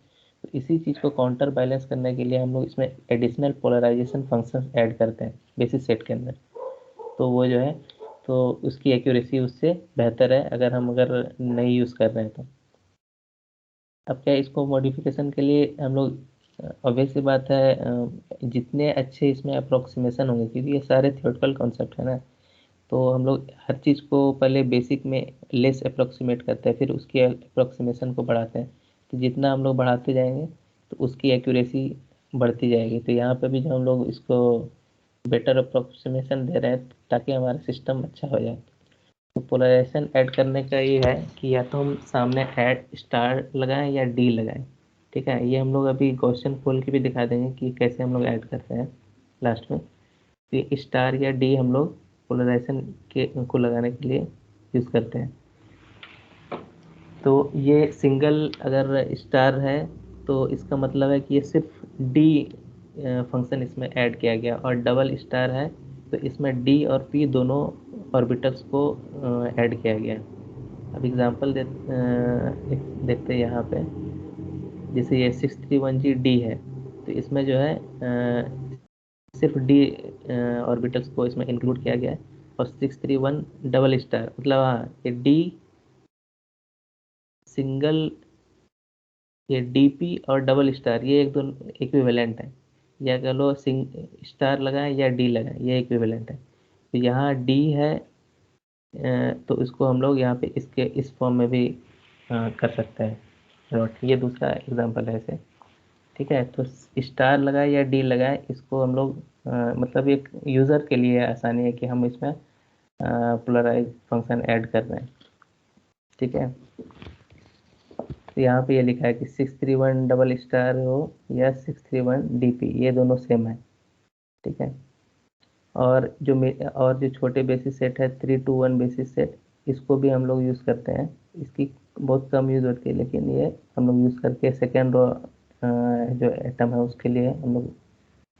तो इसी चीज़ को काउंटर बैलेंस करने के लिए हम लोग इसमें एडिशनल पोलराइजेशन फंक्शन ऐड करते हैं बेसिस सेट के अंदर। तो वो जो है, तो उसकी एक्यूरेसी उससे बेहतर है अगर नहीं यूज़ कर रहे हैं तो। अब क्या है, इसको मॉडिफिकेशन के लिए हम लोग ऑब्वियस सी बात है जितने अच्छे इसमें अप्रोक्सीमेशन होंगे, क्योंकि ये सारे थियोरेटिकल कॉन्सेप्ट है ना, तो हम लोग हर चीज़ को पहले बेसिक में लेस अप्रोक्सीमेट करते हैं, फिर उसकी अप्रोक्सीमेशन को बढ़ाते हैं। तो जितना हम लोग बढ़ाते जाएंगे तो उसकी एक्यूरेसी बढ़ती जाएगी। तो यहाँ पे भी जो हम लोग इसको बेटर अप्रोक्सीमेशन दे रहे हैं ताकि हमारा सिस्टम अच्छा हो जाए। तो पोलराइजेशन ऐड करने का ये है कि या तो हम सामने ऐड स्टार लगाएं या डी लगाएं, ठीक है। ये हम लोग अभी क्वेश्चन खोल के भी दिखा देंगे कि कैसे हम लोग ऐड करते हैं लास्ट में। तो ये स्टार या डी हम लोग पोलराइजेशन के को लगाने के लिए यूज़ करते हैं। तो ये सिंगल अगर स्टार है तो इसका मतलब है कि ये सिर्फ डी फंक्शन इसमें ऐड किया गया, और डबल स्टार है तो इसमें डी और पी दोनों ऑर्बिटल्स को ऐड किया गया। अब एग्जांपल देखते हैं यहाँ पे। जैसे ये 631G डी है, तो इसमें जो है सिर्फ डी ऑर्बिटल्स को इसमें इंक्लूड किया गया है। और 631 डबल स्टार मतलब हाँ, ये डी सिंगल, ये डीपी और डबल स्टार ये एक दो इक्विवेलेंट है, या कह लो सिंग स्टार लगाएं या डी लगाएं ये इक्विवेलेंट है। तो यहाँ डी है तो इसको हम लोग यहाँ पे इसके इस फॉर्म में भी कर सकते हैं नोट। ये दूसरा एग्जांपल है ऐसे, ठीक है। तो स्टार लगाए या डी लगाए, इसको हम लोग मतलब एक यूज़र के लिए आसानी है कि हम इसमें पोलराइज फंक्शन ऐड कर रहे हैं, ठीक है। तो यहाँ पे ये लिखा है कि 631 डबल स्टार हो या 631 डीपी, ये दोनों सेम है, ठीक है। और जो छोटे बेसिस सेट है 321 बेसिस सेट, इसको भी हम लोग यूज़ करते हैं। इसकी बहुत कम यूज़ होती है, लेकिन ये हम लोग यूज़ करके सेकेंड रो जो एटम है उसके लिए हम लोग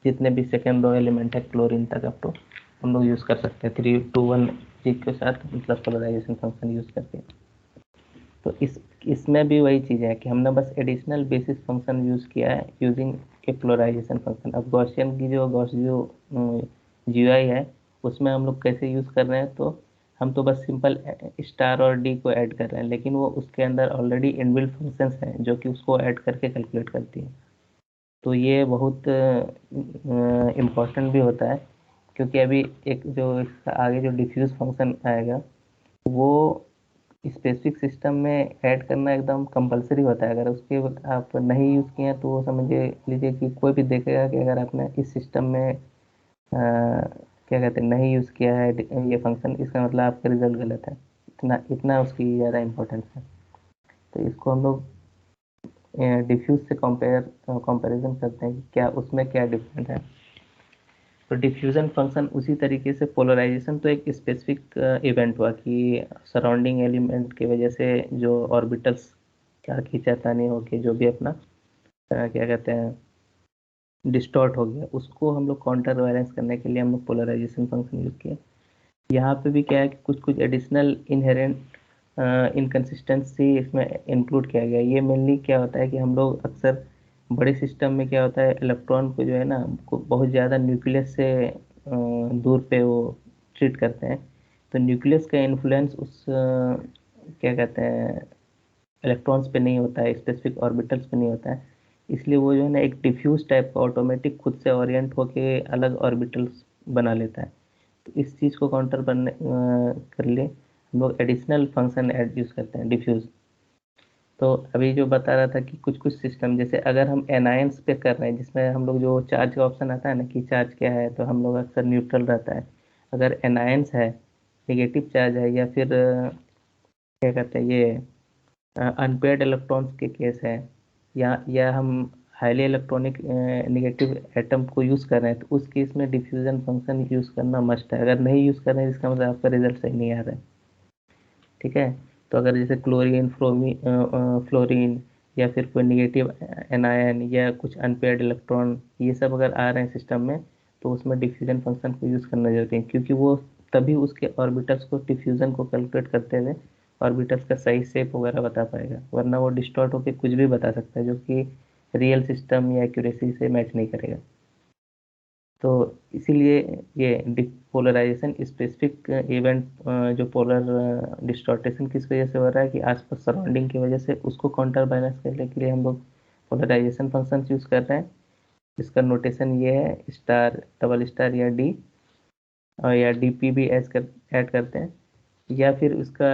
जितने भी सेकेंड रो एलिमेंट है क्लोरीन तक अप टू हम लोग यूज़ कर सकते हैं 321 जी के साथ, मतलब पोलराइजेशन फंक्शन यूज़ करके। तो इसमें भी वही चीज़ है कि हमने बस एडिशनल बेसिस फंक्शन यूज़ किया है यूजिंग ए पोलराइजेशन फंक्शन। अब गॉसियन की जो जीयूआई है उसमें हम लोग कैसे यूज़ कर रहे हैं, तो हम तो बस सिंपल स्टार और डी को ऐड कर रहे हैं, लेकिन वो उसके अंदर ऑलरेडी इनबिल्ट फंक्शंस हैं जो कि उसको ऐड करके कैलकुलेट करती है, तो ये बहुत इम्पोर्टेंट भी होता है, क्योंकि अभी एक जो इसका आगे जो डिफ्यूज फंक्शन आएगा वो स्पेसिफिक सिस्टम में ऐड करना एकदम कंपलसरी होता है। अगर उसके आप नहीं यूज़ किए हैं तो वो समझ लीजिए कि कोई भी देखेगा कि अगर आपने इस सिस्टम में क्या कहते हैं नहीं यूज़ किया है ये फंक्शन, इसका मतलब आपका रिजल्ट गलत है। इतना इतना उसकी ज़्यादा इम्पोर्टेंस है। तो इसको हम लोग डिफ्यूज से कंपैरिजन करते हैं कि क्या उसमें क्या डिफरेंट है। तो डिफ्यूजन फंक्शन उसी तरीके से, पोलराइजेशन तो एक स्पेसिफिक इवेंट हुआ कि सराउंडिंग एलिमेंट की वजह से जो ऑर्बिटल्स क्या खींचातानी हो के जो भी अपना क्या कहते हैं डिस्टॉर्ट हो गया, उसको हम लोग काउंटर बैलेंस करने के लिए हम लोग पोलराइजेशन फंक्शन यूज़ किया। यहाँ पे भी क्या है कि कुछ कुछ एडिशनल इनहेरेंट इनकन्सिस्टेंसी इसमें इंक्लूड किया गया। ये मेनली क्या होता है कि हम लोग अक्सर बड़े सिस्टम में क्या होता है, इलेक्ट्रॉन को जो है ना को बहुत ज़्यादा न्यूक्लियस से दूर पे वो ट्रीट करते हैं। तो न्यूक्लियस का इन्फ्लुएंस उस क्या कहते हैं इलेक्ट्रॉन्स पे नहीं होता है, स्पेसिफिक ऑर्बिटल्स पे नहीं होता है। इसलिए वो जो है ना एक डिफ्यूज टाइप का ऑटोमेटिक खुद से ओरिएंट होके अलग ऑर्बिटल्स बना लेता है। तो इस चीज़ को काउंटर करने कर लिए हम लोग एडिशनल फंक्शन ऐड यूज़ करते हैं डिफ्यूज। तो अभी जो बता रहा था कि कुछ कुछ सिस्टम, जैसे अगर हम एनायंस पे कर रहे हैं जिसमें हम लोग जो चार्ज का ऑप्शन आता है ना कि चार्ज क्या है, तो हम लोग अक्सर न्यूट्रल रहता है। अगर एनायंस है, नेगेटिव चार्ज है, या फिर क्या कहते हैं ये अनपेयर्ड इलेक्ट्रॉन्स के केस है, या हम हाईली इलेक्ट्रॉनिक नेगेटिव एटम को यूज़ कर रहे हैं, तो उस केस में डिफ्यूजन फंक्शन यूज़ करना मस्ट है। अगर नहीं यूज़ कर रहे हैं इसका मतलब आपका रिजल्ट सही नहीं आ रहा है। ठीक है। तो अगर जैसे क्लोरीन, फ्लोरीन, या फिर कोई निगेटिव एनायन या कुछ अनपेयर्ड इलेक्ट्रॉन, ये सब अगर आ रहे हैं सिस्टम में, तो उसमें डिफ्यूजन फंक्शन को यूज़ करना जरूरी है, क्योंकि वो तभी उसके ऑर्बिटल्स को डिफ्यूजन को कैलकुलेट करते हुए ऑर्बिटल्स का सही शेप वगैरह बता पाएगा, वरना वो डिस्टॉर्ट होकर कुछ भी बता सकता है जो कि रियल सिस्टम या एक्यूरेसी से मैच नहीं करेगा। तो इसीलिए ये पोलराइजेशन स्पेसिफिक इवेंट, जो पोलर डिस्टॉर्टेशन किस वजह से हो रहा है कि आसपास सराउंडिंग की वजह से, उसको काउंटर बैलेंस करने के लिए हम लोग पोलराइजेशन फंक्शन यूज़ कर रहे हैं। इसका नोटेशन ये है स्टार, डबल स्टार, या डी, या डीपी भी ऐड करते हैं। या फिर उसका,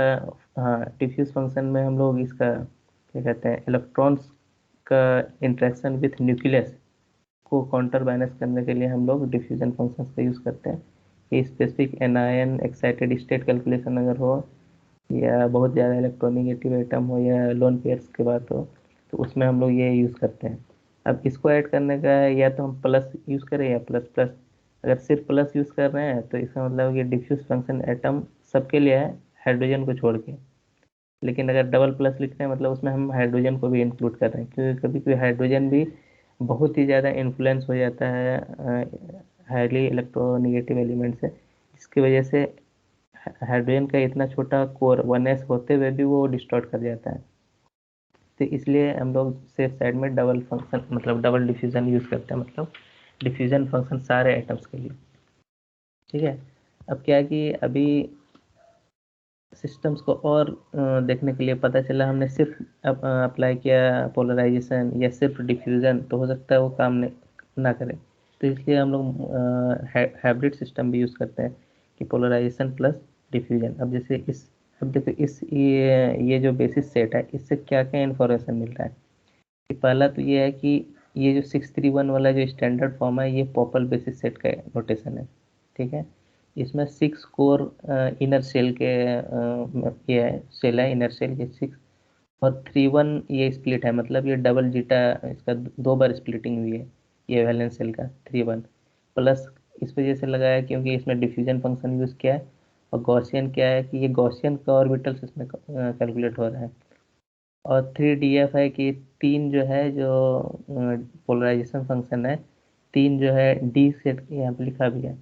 हाँ, डिफ्यूज फंक्शन में हम लोग इसका क्या कहते हैं इलेक्ट्रॉन्स का इंटरेक्शन विथ न्यूक्लियस को काउंटर बैलेंस करने के लिए हम लोग डिफ्यूजन फंक्शंस का यूज़ करते हैं। कि specific anion excited state calculation अगर हो, या बहुत ज़्यादा इलेक्ट्रोनेगेटिव एटम हो, या लोन पेयर्स की बात हो, तो उसमें हम लोग ये यूज़ करते हैं। अब इसको ऐड करने का है, या तो हम प्लस यूज़ करें या प्लस प्लस। अगर सिर्फ प्लस यूज़ कर रहे हैं तो इसका मतलब ये डिफ्यूज फंक्शन एटम सबके लिए है, हाइड्रोजन को छोड़ के। लेकिन अगर डबल प्लस लिख रहे हैं मतलब उसमें हम हाइड्रोजन को भी इंक्लूड कर रहे हैं, क्योंकि कभी कभी हाइड्रोजन भी बहुत ही ज़्यादा इन्फ्लुएंस हो जाता है हाईली इलेक्ट्रोनेगेटिव एलिमेंट से, जिसकी वजह से हाइड्रोजन का इतना छोटा कोर 1s होते हुए भी वो डिस्टॉर्ट कर जाता है। तो इसलिए हम लोग सेफ साइड में डबल फंक्शन मतलब डबल डिफ्यूजन यूज़ करते हैं, मतलब डिफ्यूजन फंक्शन सारे एटम्स के लिए। ठीक है। अब क्या है कि अभी सिस्टम्स को और देखने के लिए पता चला, हमने सिर्फ अप्लाई किया पोलराइजेशन या सिर्फ डिफ्यूजन, तो हो सकता है वो काम ना करे। तो इसलिए हम लोग हाइब्रिड सिस्टम भी यूज़ करते हैं कि पोलराइजेशन प्लस डिफ्यूजन। अब जैसे अब देखो ये जो बेसिस सेट है, इससे क्या क्या इन्फॉर्मेशन मिल रहा है कि पहला तो ये है कि ये जो 631 वाला जो स्टैंडर्ड फॉर्म है, ये पॉपल बेसिस सेट का नोटेशन है। ठीक है। इसमें 6 कोर इनर सेल के ये है, सेल है इनर सेल के 6, और 3 1 ये स्प्लिट है, मतलब ये डबल जीटा, इसका 2 बार स्प्लिटिंग हुई है ये वैलेंस सेल का 3 1 प्लस। इस वजह से लगाया क्योंकि इसमें डिफ्यूजन फंक्शन यूज़ किया है, और गॉसियन क्या है कि ये गॉसियन का ऑर्बिटल्स इसमें कैलकुलेट हो रहा है। और 3DF है कि 3 जो है जो पोलराइजेशन फंक्शन है, 3 जो है डी सेट, यहाँ पे लिखा भी है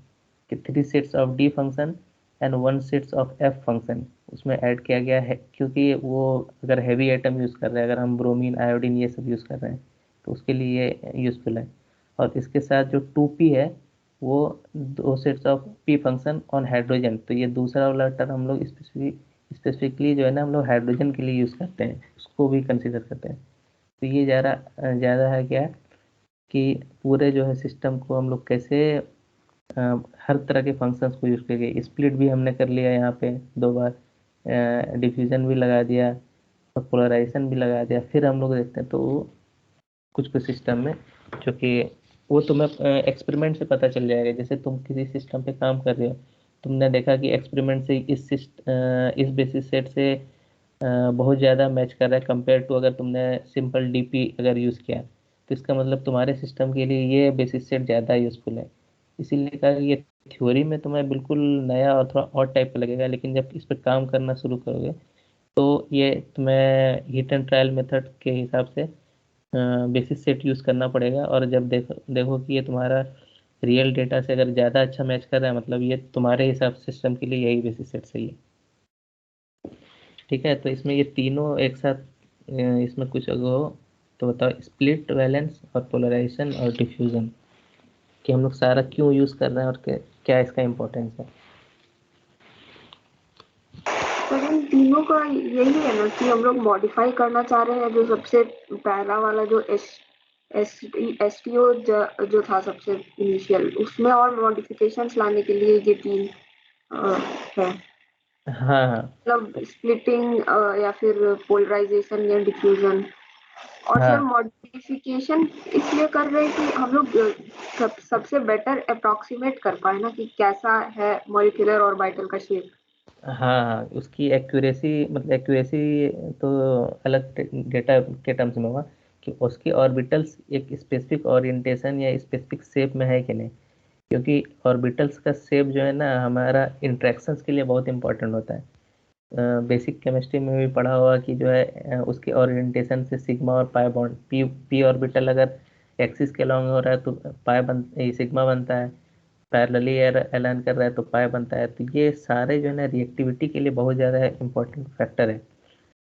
कि 3 sets of D function and 1 sets of F function उसमें ऐड किया गया है, क्योंकि वो अगर हैवी आइटम यूज़ कर रहे हैं, अगर हम ब्रोमीन, आयोडीन ये सब यूज़ कर रहे हैं, तो उसके लिए ये यूज़फुल है। और इसके साथ जो 2p है, वो 2 sets of P function on hydrogen, तो ये दूसरा वाला टर्म हम लोग स्पेसिफिकली जो है ना हम लोग हाइड्रोजन के लिए यूज़ करते हैं, उसको भी कंसिडर करते हैं। तो ये ज़्यादा ज़्यादा है क्या, कि पूरे जो है सिस्टम को हम लोग कैसे हर तरह के फंक्शंस को यूज़ करके स्प्लिट भी हमने कर लिया यहाँ पे 2 बार, डिफ्यूजन भी लगा दिया और पोलराइजेशन भी लगा दिया। फिर हम लोग देखते हैं तो कुछ कुछ सिस्टम में, जो कि वो तुम्हें एक्सपेरिमेंट से पता चल जाएगा। जैसे तुम किसी सिस्टम पे काम कर रहे हो, तुमने देखा कि एक्सपेरिमेंट से इस बेसिस सेट से बहुत ज़्यादा मैच कर रहा है कंपेयर टू अगर तुमने सिंपल डीपी अगर यूज़ किया, तो इसका मतलब तुम्हारे सिस्टम के लिए ये बेसिस सेट ज़्यादा यूज़फुल है। इसीलिए कहा कि ये थ्योरी में तुम्हें बिल्कुल नया और थोड़ा और टाइप का लगेगा, लेकिन जब इस पर काम करना शुरू करोगे तो ये तुम्हें हिट एंड ट्रायल मेथड के हिसाब से बेसिस सेट यूज़ करना पड़ेगा। और जब देखो देखो कि ये तुम्हारा रियल डेटा से अगर ज़्यादा अच्छा मैच कर रहा है, मतलब ये तुम्हारे हिसाब सिस्टम के लिए यही बेसिस सेट सही है। ठीक है, तो इसमें ये तीनों एक साथ इसमें कुछ अगर हो तो बताओ, स्प्लिट, वैलेंस और पोलराइजेशन और डिफ्यूजन, कि हम लोग सारा क्यों यूज़ कर रहे हैं और क्या इसका इम्पोर्टेंस है। पर इन तीनों का यही है ना कि हम लोग मॉडिफाई करना चाह रहे हैं। जो सबसे पहला वाला जो एसटीओ जो था सबसे इनिशियल, उसमें और मॉडिफिकेशंस लाने के लिए ये तीन है। हाँ हाँ मतलब स्प्लिटिंग या फिर पोलराइजेशन या डिफ्यूजन। और फिर हाँ मॉडिफिकेशन इसलिए कर रहे हैं कि हम लोग सबसे बेटर अप्रोक्सीमेट कर पाए ना कि कैसा है मॉलिक्यूलर और वाइटल का शेप। हाँ हाँ, उसकी एक्यूरेसी, मतलब एक्यूरेसी तो अलग डेटा के टर्म्स में होगा कि उसकी ऑर्बिटल्स एक स्पेसिफिक ओरिएंटेशन या स्पेसिफिक शेप में है कि नहीं। क्योंकि ऑर्बिटल्स का शेप जो है ना हमारा इंट्रैक्शंस के लिए बहुत इंपॉर्टेंट होता है। बेसिक केमिस्ट्री में भी पढ़ा होगा कि जो है उसके ओरिएंटेशन से सिग्मा और पाई बॉन्ड, पी ऑर्बिटल अगर एक्सिस के अलॉन्ग हो रहा है तो सिग्मा बनता है, पैरेलली अलाइन कर रहा है तो पाई बनता है। तो ये सारे जो है ना रिएक्टिविटी के लिए बहुत ज़्यादा इंपॉर्टेंट फैक्टर है।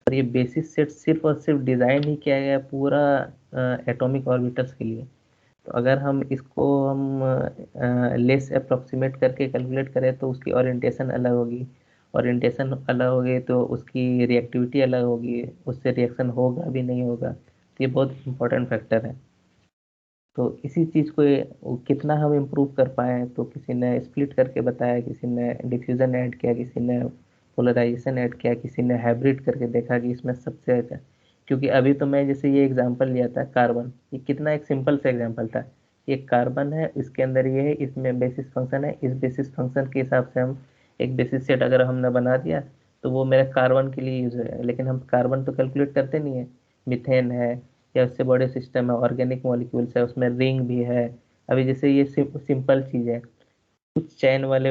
और ये बेसिस सेट सिर्फ और सिर्फ डिज़ाइन ही किया गया है पूरा एटॉमिक ऑर्बिटल्स के लिए। तो अगर हम इसको हम लेस अप्रोक्सीमेट करके कैलकुलेट करें तो उसकी ओरिएंटेशन अलग होगी, ओरिएंटेशन अलग होगी तो उसकी रिएक्टिविटी अलग होगी, उससे रिएक्शन होगा भी नहीं होगा। तो ये बहुत इंपॉर्टेंट फैक्टर है। तो इसी चीज़ को वो कितना हम इम्प्रूव कर पाए, तो किसी ने स्प्लिट करके बताया, किसी ने डिफ्यूज़न ऐड किया, किसी ने पोलराइजेशन ऐड किया, किसी ने हाइब्रिड करके देखा कि इसमें सबसे अच्छा। क्योंकि अभी तो मैं जैसे ये एग्जांपल लिया था कार्बन, ये कितना एक सिंपल सा एग्जांपल था। ये कार्बन है, इसके अंदर ये है, इसमें बेसिस फंक्शन है, इस बेसिस फंक्शन के हिसाब से हम एक बेसिस सेट अगर हमने बना दिया तो वो मेरे कार्बन के लिए यूज है। लेकिन हम कार्बन तो कैलकुलेट करते नहीं है, मिथेन है या उससे बड़े सिस्टम है, ऑर्गेनिक मॉलिक्यूल्स है, उसमें रिंग भी है। अभी जैसे ये सिंपल चीज़ है, कुछ चैन वाले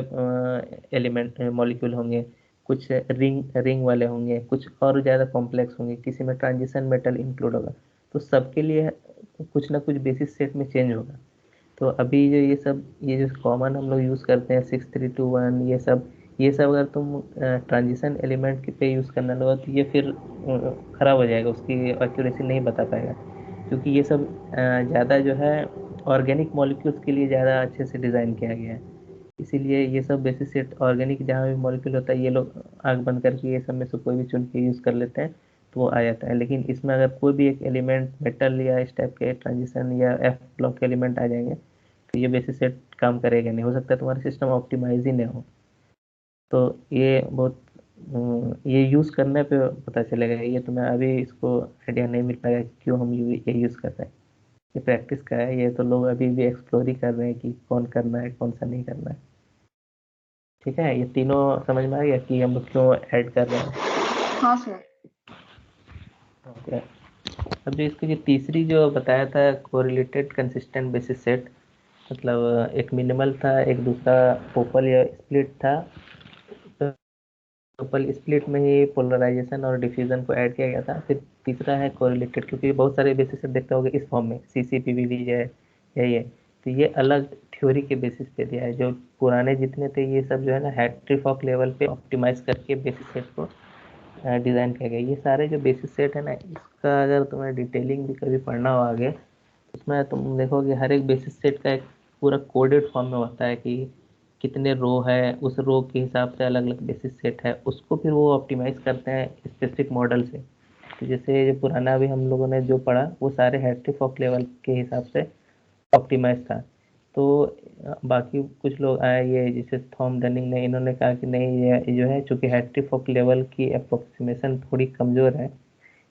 एलिमेंट मॉलिक्यूल होंगे, कुछ रिंग रिंग वाले होंगे, कुछ और ज़्यादा कॉम्प्लेक्स होंगे, किसी में ट्रांजिशन मेटल इंक्लूड होगा। तो सबके लिए कुछ ना कुछ बेसिस सेट में चेंज होगा। तो अभी जो ये जो कॉमन हम लोग यूज़ करते हैं 6321, ये सब अगर तुम ट्रांजिशन एलिमेंट के पे यूज़ करने लगा तो ये फिर ख़राब हो जाएगा, उसकी एक्यूरेसी नहीं बता पाएगा। क्योंकि ये सब ज़्यादा जो है ऑर्गेनिक मॉलिक्यूल्स के लिए ज़्यादा अच्छे से डिज़ाइन किया गया है। इसीलिए ये सब बेसिस सेट ऑर्गेनिक जहाँ भी मॉलिक्यूल होता है, ये लोग आँख बंद करके ये सब में से कोई भी चुन के यूज़ कर लेते हैं तो वो आ जाता है। लेकिन इसमें अगर कोई भी एक एलिमेंट मेटल या इस टाइप के ट्रांजिशन या एफ ब्लॉक के एलिमेंट आ जाएंगे तो ये बेसिस सेट काम करेगा नहीं, हो सकता है तुम्हारा सिस्टम ऑप्टिमाइज ही नहीं हो। तो ये बहुत ये यूज़ करने पे पता चलेगा। ये तुम्हें अभी इसको आइडिया नहीं मिल पाएगा कि क्यों हम ये यूज़ कर रहे हैं। ये प्रैक्टिस का है, ये तो लोग अभी भी एक्सप्लोर ही कर रहे हैं कि कौन करना है कौन सा नहीं करना है। ठीक है, ये तीनों समझ में आ गया कि हम लोग क्यों ऐड कर रहे हैं। हाँ सर। ओके। अब जो इसकी जो तीसरी जो बताया था कोरिलेटेड कंसिस्टेंट बेसिस सेट, मतलब एक मिनिमल था, एक दूसरा पोपल या स्प्लिट था। तो पोपल स्प्लिट में ही पोलराइजेशन और डिफ्यूजन को ऐड किया गया था। फिर तीसरा है कोरिलेटेड, क्योंकि बहुत सारे बेसिस सेट देखते होंगे इस फॉर्म में CCPBV है या ये, तो ये अलग थ्योरी के बेसिस पे दिया है। जो पुराने जितने थे ये सब जो है ना हैट्री फॉक लेवल पे ऑप्टिमाइज करके बेसिस सेट को डिज़ाइन किया गया। ये सारे जो बेसिस सेट है ना, इसका अगर तुम्हें डिटेलिंग भी कभी पढ़ना हो आगे, उसमें तुम देखोगे हर एक बेसिस सेट का एक पूरा कोडेड फॉर्म में होता है कि कितने रो है, उस रो के हिसाब से अलग अलग बेसिस सेट है, उसको फिर वो ऑप्टिमाइज करते हैं स्पेसिफिक मॉडल से। तो जैसे जो पुराना अभी हम लोगों ने जो पढ़ा वो सारे हैट्री फॉक लेवल के हिसाब से ऑप्टिमाइज था। तो बाकी कुछ लोग आए, ये जैसे थॉम डनिंग ने, इन्होंने कहा कि नहीं, ये जो है चूंकि हैट्री फॉक लेवल की अप्रोक्सीमेशन थोड़ी कमज़ोर है,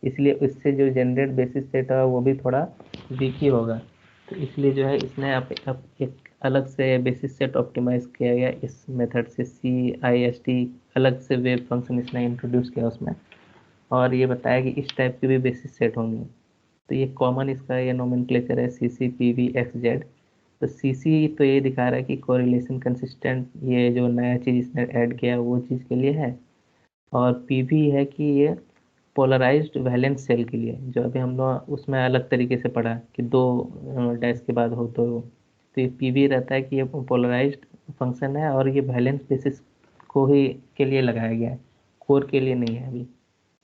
इसलिए उससे जो जनरेट बेसिस सेट है वो भी थोड़ा वीक ही होगा। तो इसलिए जो है इसने अब एक अलग से बेसिस सेट ऑप्टिमाइज किया गया इस मेथड से, CIST अलग से वेब फंक्शन इसने इंट्रोड्यूस किया उसमें, और ये बताया कि इस टाइप के भी बेसिस सेट होंगे। तो ये कॉमन इसका ये नोमेनक्लेचर है, CCPVXZ। तो CC तो ये दिखा रहा है कि कोरिलेशन कंसिस्टेंट, ये जो नया चीज़ इसने ऐड किया वो चीज़ के लिए है, और PV है कि ये पोलराइज्ड वैलेंस सेल के लिए, जो अभी हम लोग उसमें अलग तरीके से पढ़ा कि दो डैश के बाद हो तो ये PV रहता है कि ये पोलराइज्ड फंक्शन है और ये वैलेंस बेसिस को ही के लिए लगाया गया है, कोर के लिए नहीं है अभी।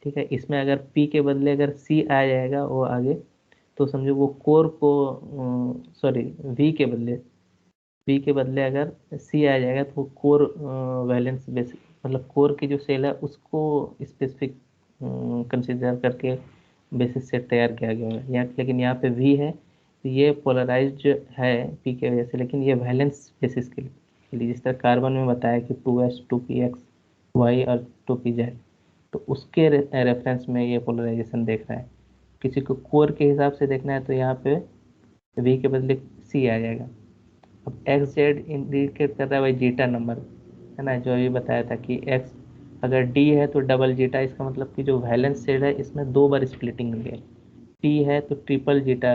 ठीक है, इसमें अगर P के बदले अगर C आ जाएगा वो आगे, तो समझो वो कोर को, सॉरी, V के बदले अगर C आ जाएगा तो वो कोर वैलेंस बेसिस, मतलब कोर की जो सेल है उसको स्पेसिफिक कंसिडर करके बेसिस सेट तैयार किया गया है यहाँ, लेकिन यहाँ पे V है तो ये पोलराइज्ड है P की वजह से, लेकिन ये वैलेंस बेसिस के लिए जिस तरह कार्बन में बताया कि 2s 2px y और 2pz, तो उसके रेफरेंस में ये पोलराइजेशन देख रहा है। किसी को कोर के हिसाब से देखना है तो यहाँ पे V के बदले C आ जाएगा। अब XZ इंडिकेट कर रहा है भाई जीटा नंबर, है ना, जो अभी बताया था कि X अगर D है तो डबल जीटा, इसका मतलब कि जो वैलेंस सेल है इसमें 2 बार स्प्लिटिंग हुई है। P है तो ट्रिपल जीटा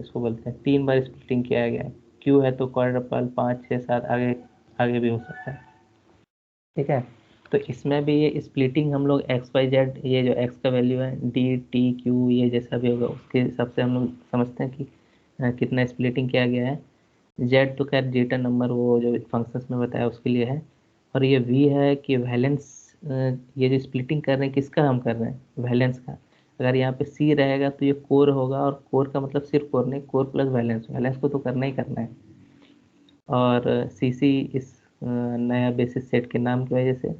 इसको बोलते हैं, 3 बार स्प्लिटिंग किया गया है। Q है तो क्वाड्रपल, 5 6 7 आगे आगे भी हो सकता है। ठीक है, तो इसमें भी ये स्प्लिटिंग हम लोग XYZ, ये जो X का वैल्यू है DTQ, ये जैसा भी होगा उसके हिसाब से हम लोग समझते हैं कि कितना स्प्लिटिंग किया गया है। जेड तो खैर जीटा नंबर वो जो फंक्शंस में बताया उसके लिए है, और ये वी है कि वैलेंस, ये जो स्प्लिटिंग कर रहे हैं किसका हम कर रहे हैं, वैलेंस का। अगर यहाँ पे सी रहेगा तो ये कोर होगा, और कोर का मतलब सिर्फ कोर नहीं, कोर प्लस वैलेंस, वैलेंस को तो करना ही करना है। और सी सी इस नया बेसिस सेट के नाम की वजह से।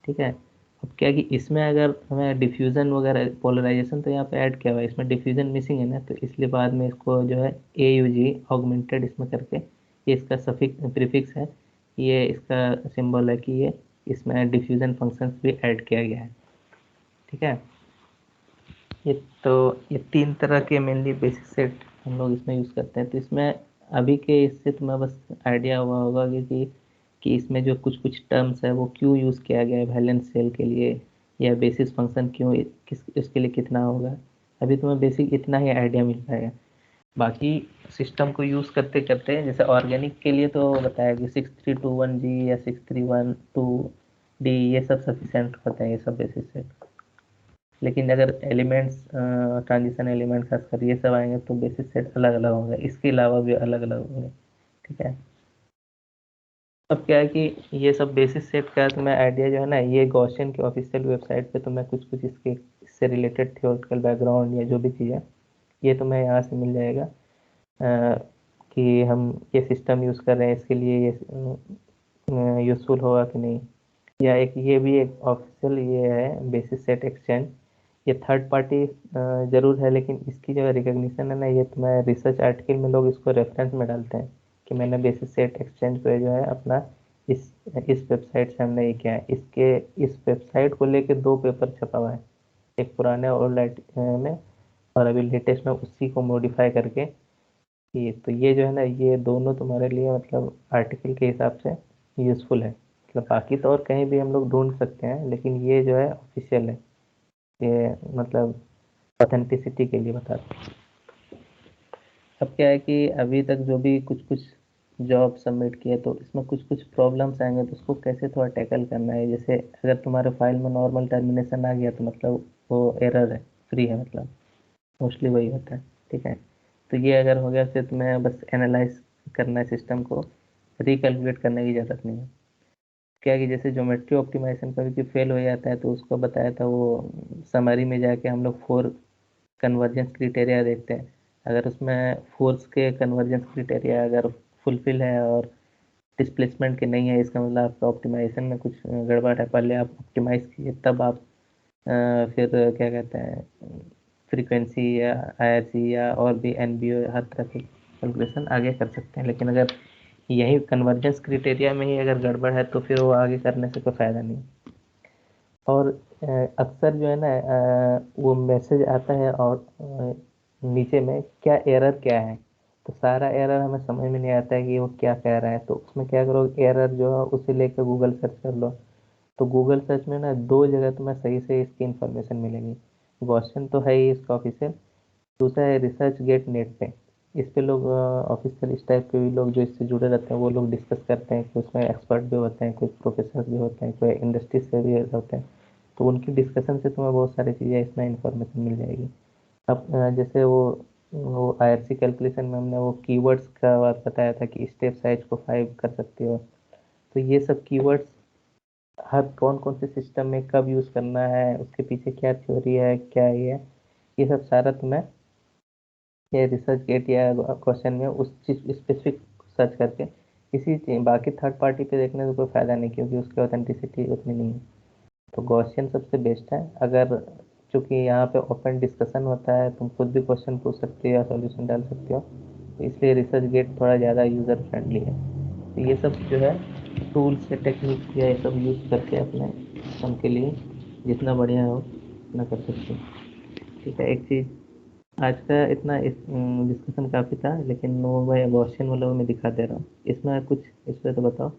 ठीक है, अब क्या है कि इसमें अगर हमें डिफ्यूज़न वगैरह पोलराइजेशन तो यहाँ पे ऐड किया हुआ है, इसमें डिफ्यूज़न मिसिंग है ना, तो इसलिए बाद में इसको जो है AUG ऑगमेंटेड इसमें करके, ये इसका सफिक्स प्रीफिक्स है, ये इसका सिंबल है कि ये इसमें डिफ्यूज़न फंक्शंस भी ऐड किया गया है। ठीक है, ये तो ये 3 तरह के मेनली बेसिक सेट हम लोग इसमें यूज़ करते हैं। तो इसमें अभी के इससे तुम्हें बस आइडिया हुआ होगा कि इसमें जो कुछ कुछ टर्म्स है वो क्यों यूज़ किया गया है वैलेंस सेल के लिए, या बेसिस फंक्शन क्यों, किस इसके लिए कितना होगा। अभी तुम्हें बेसिक इतना ही आइडिया मिल पाएगा। बाकी सिस्टम को यूज़ करते करते, जैसे ऑर्गेनिक के लिए तो बताया कि 6321G या 6312D ये सब सफिशेंट होते हैं, ये सब बेसिस सेट। लेकिन अगर एलिमेंट्स, ट्रांजिशन एलिमेंट खासकर ये सब आएंगे तो बेसिस सेट अलग अलग होंगे, इसके अलावा भी अलग अलग होंगे। ठीक है, अब क्या है कि ये सब बेसिस सेट का तुम्हें आइडिया जो है ना, ये गॉसियन की ऑफिशियल वेबसाइट पे तुम्हें कुछ कुछ इससे रिलेटेड थियोरेटिकल बैकग्राउंड या जो भी चीज़ है ये तुम्हें यहाँ से मिल जाएगा, कि हम ये सिस्टम यूज़ कर रहे हैं इसके लिए ये यूज़फुल होगा कि नहीं। या एक ये भी एक ऑफिशियल ये है बेसिस सेट एक्सचेंज, ये थर्ड पार्टी ज़रूर है, लेकिन इसकी जो रिकग्निशन है ना, ये तुम्हें रिसर्च आर्टिकल में लोग इसको रेफरेंस में डालते हैं कि मैंने बेसिस सेट एक्सचेंज पे जो है अपना इस वेबसाइट से हमने ये किया है। इसके इस वेबसाइट को लेके 2 पेपर छपा हुआ है, एक पुराने ओल्ड में, और अभी लेटेस्ट में उसी को मॉडिफाई करके। तो ये जो है ना, ये दोनों तुम्हारे लिए मतलब आर्टिकल के हिसाब से यूज़फुल है। मतलब बाकी तो और कहीं भी हम लोग ढूंढ सकते हैं, लेकिन ये जो है ऑफिशियल है, ये मतलब ऑथेंटिसिटी के लिए बताते हैं। अब क्या है कि अभी तक जो भी कुछ कुछ जॉब सबमिट किए तो इसमें कुछ कुछ प्रॉब्लम्स आएंगे, तो उसको कैसे थोड़ा टैकल करना है। जैसे अगर तुम्हारे फाइल में नॉर्मल टर्मिनेशन आ गया तो मतलब वो एरर है, फ्री है, मतलब मोस्टली वही होता है। ठीक है, तो ये अगर हो गया फिर तुम्हें बस एनालाइज करना है सिस्टम को, रिकैलकुलेट करने की ज़रूरत नहीं है। क्या है कि जैसे ज्योमेट्री ऑप्टिमाइजेशन कभी भी फेल हो जाता है तो उसको बताया था वो समरी में जाके हम लोग 4 कन्वर्जेंस क्राइटेरिया देखते हैं। अगर उसमें फोर्स के कन्वर्जेंस क्राइटेरिया अगर फुलफिल है और डिस्प्लेसमेंट के नहीं है, इसका मतलब आपका ऑप्टिमाइजेशन में कुछ गड़बड़ है। पहले आप ऑप्टिमाइज कीजिए तब आप फिर क्या कहते हैं फ्रीक्वेंसी या IRC या और भी NBO हर तरह के कैलकुलेशन आगे कर सकते हैं। लेकिन अगर यही कन्वर्जेंस क्राइटेरिया में ही अगर गड़बड़ है तो फिर वो आगे करने से कोई फ़ायदा नहीं। और अक्सर जो है ना वो मैसेज आता है और नीचे में क्या एरर क्या है, तो सारा एरर हमें समझ में नहीं आता है कि वो क्या कह रहा है। तो उसमें क्या करो, एरर जो है उसे लेकर गूगल सर्च कर लो। तो गूगल सर्च में ना दो जगह तुम्हें सही से इसकी इंफॉर्मेशन मिलेगी। गॉसियन तो है ही इसका ऑफिशियल, दूसरा है रिसर्च गेट नेट पे। इस पे लोग ऑफिशियल इस टाइप के भी लोग जो इससे जुड़े रहते हैं वो लोग डिस्कस करते हैं, कोई उसमें एक्सपर्ट भी होते हैं, कोई प्रोफेसर भी होते हैं, कोई इंडस्ट्री से भी होते हैं। तो उनकी डिस्कशन से तुम्हें बहुत सारी चीज़ें इसमें इंफॉर्मेशन मिल जाएगी। अब जैसे वो आईआरसी कैलकुलेशन में हमने वो कीवर्ड्स का बात बताया था कि स्टेप साइज को 5 कर सकते हो। तो ये सब कीवर्ड्स हर कौन कौन से सिस्टम में कब यूज़ करना है, उसके पीछे क्या थ्योरी है, क्या ये सब सारा तुम्हें ये रिसर्च गेट या क्वेश्चन में उस चीज स्पेसिफिक सर्च करके बाकी थर्ड पार्टी पे देखने से कोई फायदा नहीं, क्योंकि उसकी ऑथेंटिसिटी उतनी नहीं है। तो गॉसियन सबसे बेस्ट है। अगर चूंकि यहाँ पे ओपन डिस्कशन होता है, तुम खुद भी क्वेश्चन पूछ सकते हो या सॉल्यूशन डाल सकते हो, तो इसलिए रिसर्च गेट थोड़ा ज़्यादा यूज़र फ्रेंडली है। तो ये सब जो है टूल्स या टेक्निक या ये सब यूज़ करके अपने सिस्टम के लिए जितना बढ़िया हो उतना कर सकते हो। ठीक है, एक चीज़ आज का इतना इस डिस्कशन काफ़ी था, लेकिन वो मैं गॉसियन वाला वो मैं दिखा दे रहा हूँ। इसमें कुछ इस पे तो बताओ।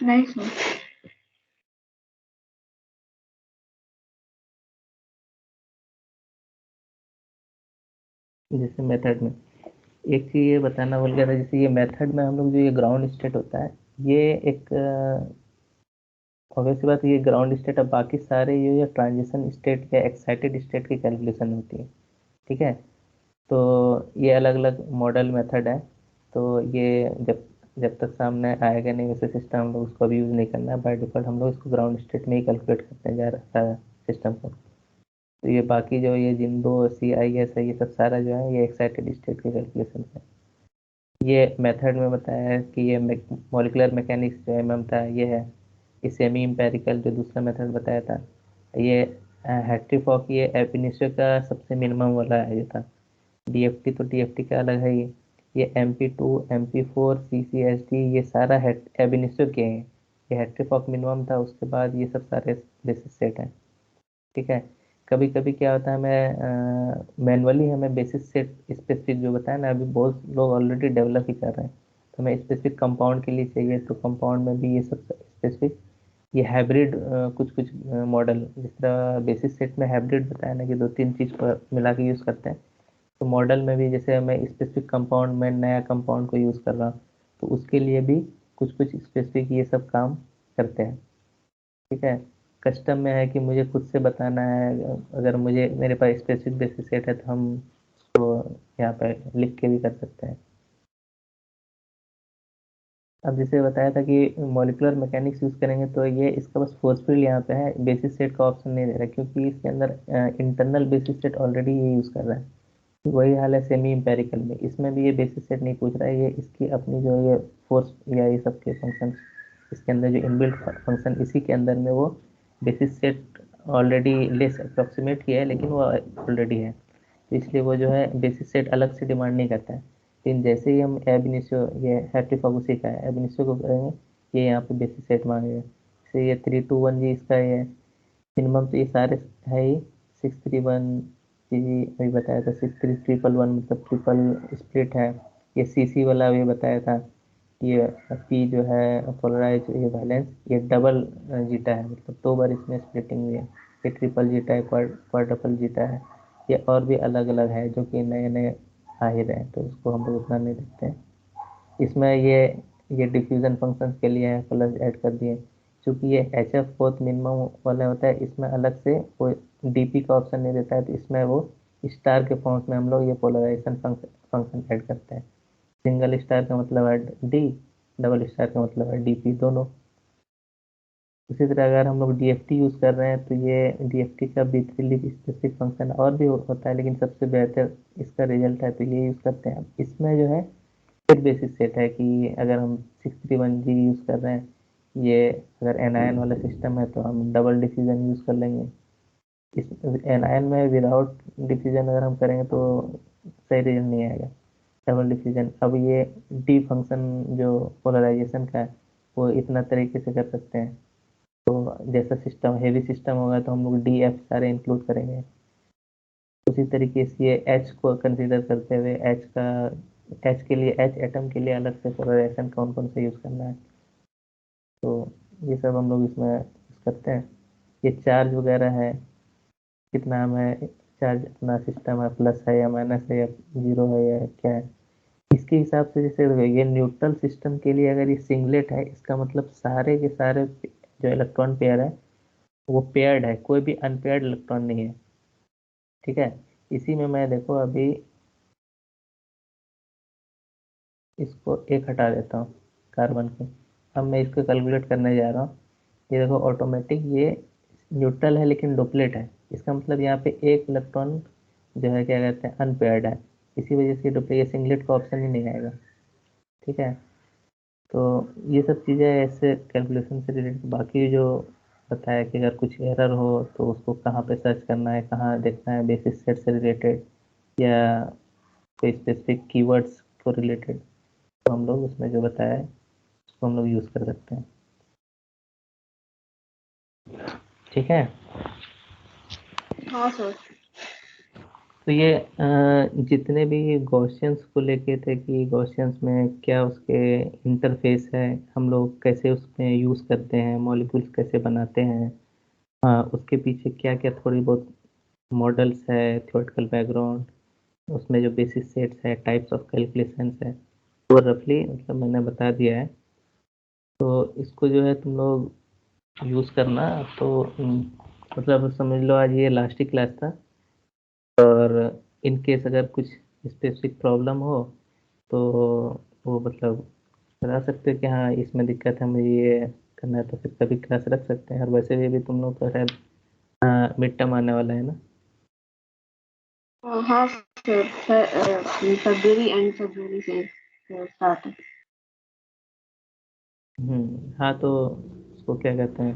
नहीं सर। जैसे मेथड में एक चीज़ ये बताना भूल गया था, जैसे ये मेथड में हम लोग जो ये ग्राउंड स्टेट होता है, ये एक ऑब्वियस सी बात है, ये ग्राउंड स्टेट। अब बाकी सारे ये ट्रांजिशन स्टेट या एक्साइटेड स्टेट की कैलकुलेशन होती है। ठीक है, तो ये अलग अलग मॉडल मेथड है। तो ये जब जब तक सामने आएगा नहीं वैसे सिस्टम, हम लोग उसको भी यूज़ नहीं करना है। बाय डिफॉल्ट हम लोग इसको ग्राउंड स्टेट में ही कैलकुलेट करते हैं जा रहा है सिस्टम को। तो ये बाकी जो ये जिन दो CIS है, ये सब सारा जो है ये एक्साइटेड स्टेट की कैलकुलेशन है। ये मेथड में बताया है कि ये मॉलिकुलर मैकेनिक्स जो है मैं बताया ये है। ये सेमी इम्पेरिकल जो दूसरा मेथड बताया था, ये हेट्रीफॉक, ये एब इनिशियो का सबसे मिनिमम वाला है ये था। DFT तो DFT का अलग है ये MP2 MP4 CCSD ये सारा एब इनिशियो के हैं। ये हेट्रीफॉक मिनिमम था, उसके बाद ये सब सारे बेसिस सेट हैं। ठीक है, कभी कभी क्या होता है, हमें मैनुअली हमें बेसिस सेट स्पेसिफिक जो बताया ना, अभी बहुत लोग ऑलरेडी डेवलप ही कर रहे हैं। तो हमें स्पेसिफिक कंपाउंड के लिए चाहिए, तो कंपाउंड में भी ये सब स्पेसिफिक ये हाइब्रिड कुछ कुछ मॉडल, जिस तरह बेसिस सेट में हाइब्रिड बताया ना कि दो तीन चीज़ पर मिला के यूज़ करते हैं, तो मॉडल में भी जैसे मैं स्पेसिफिक कंपाउंड में नया कंपाउंड को यूज़ कर रहा हूँ, तो उसके लिए भी कुछ कुछ स्पेसिफिक ये सब काम करते हैं। ठीक है, कस्टम में है कि मुझे खुद से बताना है, अगर मुझे मेरे पास स्पेसिफिक बेसिस सेट है तो हम उसको यहाँ पर लिख के भी कर सकते हैं। अब जैसे बताया था कि मॉलिकुलर मैकेनिक्स यूज़ करेंगे, तो ये इसका बस फोर्सफुल यहाँ पे है, बेसिस सेट का ऑप्शन नहीं दे रहा, क्योंकि इसके अंदर इंटरनल बेसिस सेट ऑलरेडी ये यूज़ कर रहा है। वही हाल है सेमी इंपेरिकल में, इसमें भी ये बेसिस सेट नहीं पूछ रहा है, ये इसकी अपनी जो ये फोर्स या ये सब के फंक्शन, इसके अंदर जो इनबिल्ट फंक्शन इसी के अंदर में वो basis set already less approximate किया है, लेकिन वो ऑलरेडी है। तो इसलिए वो जो है बेसिस सेट अलग से डिमांड नहीं करता है। लेकिन जैसे ही हम एब इनिशियो, ये हैट्रीफॉक उसी का है, एब इनिशियो को करेंगे ये यहाँ पे बेसिस सेट मांगेगा। जैसे ये 321G इसका ये मिनिमम, तो ये सारे है ही। 631 जी अभी बताया था, 63111 मतलब ट्रिपल स्प्लिट है। ये CC वाला भी बताया था, ये P जो है पोलराइज, ये वैलेंस, ये डबल जीटा है, मतलब दो बार इसमें स्प्लिटिंग हुई है। ये ट्रिपल जीटा है, क्वाड्रपल जीटा है। ये और भी अलग अलग है जो कि नए नए आ ही रहे हैं, तो उसको हम लोग उतना नहीं देखते हैं। इसमें ये डिफ्यूजन फंक्शन के लिए है प्लस ऐड कर दिए। चूंकि ये HF बहुत मिनिमम वाला होता है, इसमें अलग से कोई DP का ऑप्शन नहीं देता है, तो इसमें वो स्टार के फॉर्म में हम लोग ये पोलराइजेशन फंक्शन ऐड करते हैं। सिंगल स्टार का मतलब है D, डबल स्टार का मतलब है DP दोनों। उसी तरह अगर हम लोग DFT यूज़ कर रहे हैं, तो ये DFT का B3 स्पेसिफिक फंक्शन और भी होता है, लेकिन सबसे बेहतर इसका रिजल्ट है तो ये यूज़ करते हैं। इसमें जो है फिर बेसिस सेट है कि अगर हम 631G यूज़ कर रहे हैं, ये अगर एनायन वाला सिस्टम है तो हम डबल डिफ्यूजन यूज़ कर लेंगे। इस एनायन में विदाउट डिफ्यूजन अगर हम करेंगे तो सही रिजल्ट नहीं आएगा। डबल डिफ्यूजन, अब ये डी फंक्शन जो पोलराइजेशन का है वो इतना तरीके से कर सकते हैं। तो जैसा सिस्टम हेवी सिस्टम होगा तो हम लोग डी एफ सारे इंक्लूड करेंगे। उसी तरीके से ये एच को कंसीडर करते हुए एच के लिए, एच एटम के लिए अलग से पोलराइजेशन कौन कौन से यूज करना है, तो ये सब हम लोग इसमें यूज करते हैं। ये चार्ज वगैरह है, कितना हमें चार्ज अपना सिस्टम है, प्लस है या माइनस है या जीरो है या क्या है, इसके हिसाब से। जैसे देखो, ये न्यूट्रल सिस्टम के लिए अगर ये सिंगलेट है, इसका मतलब सारे के सारे जो इलेक्ट्रॉन पेयर है वो पेयर्ड है, कोई भी अनपेयर्ड इलेक्ट्रॉन नहीं है। ठीक है, इसी में मैं देखो अभी इसको एक हटा देता हूँ कार्बन को। अब मैं इसको कैलकुलेट करने जा रहा हूँ। ये देखो ऑटोमेटिक ये न्यूट्रल है लेकिन डुप्लेट है, इसका मतलब यहाँ पे एक इलेक्ट्रॉन जो है क्या कहते हैं अनपेयर्ड है, इसी वजह से डुप्लेट, ये सिंगलेट का ऑप्शन ही नहीं आएगा। ठीक है, तो ये सब चीज़ें ऐसे कैलकुलेशन से रिलेटेड। बाकी जो बताया कि अगर कुछ एरर हो तो उसको कहाँ पे सर्च करना है, कहाँ देखना है, बेसिस सेट से रिलेटेड या कोई स्पेसिफिक कीवर्ड्स को रिलेटेड, तो हम लोग उसमें जो बताया है उसको हम लोग यूज़ कर सकते हैं। ठीक है, हाँ सर। तो ये जितने भी गॉसियंस को लेके थे कि गॉसियंस में क्या उसके इंटरफेस है, हम लोग कैसे उसमें यूज़ करते हैं, मॉलिक्यूल्स कैसे बनाते हैं, उसके पीछे क्या क्या थोड़ी बहुत मॉडल्स है, थ्योरेटिकल बैकग्राउंड, उसमें जो बेसिस सेट्स है, टाइप्स ऑफ कैलकुलेशंस है, वो रफली मतलब मैंने बता दिया है। तो इसको जो है तुम लोग यूज़ करना। तो मतलब समझ लो आज ये लास्ट ही क्लास था, और इन केस अगर कुछ स्पेसिफिक प्रॉब्लम हो तो वो मतलब बता सकते हो कि हाँ इसमें दिक्कत है, मुझे ये करना है, तो फिर कभी क्लास रख सकते हैं। और वैसे भी तुम लोग का शायद मिड टर्म आने वाला है ना। हाँ सर, फरवरी एंड फरवरी से स्टार्ट है। हाँ, तो उसको क्या कहते हैं,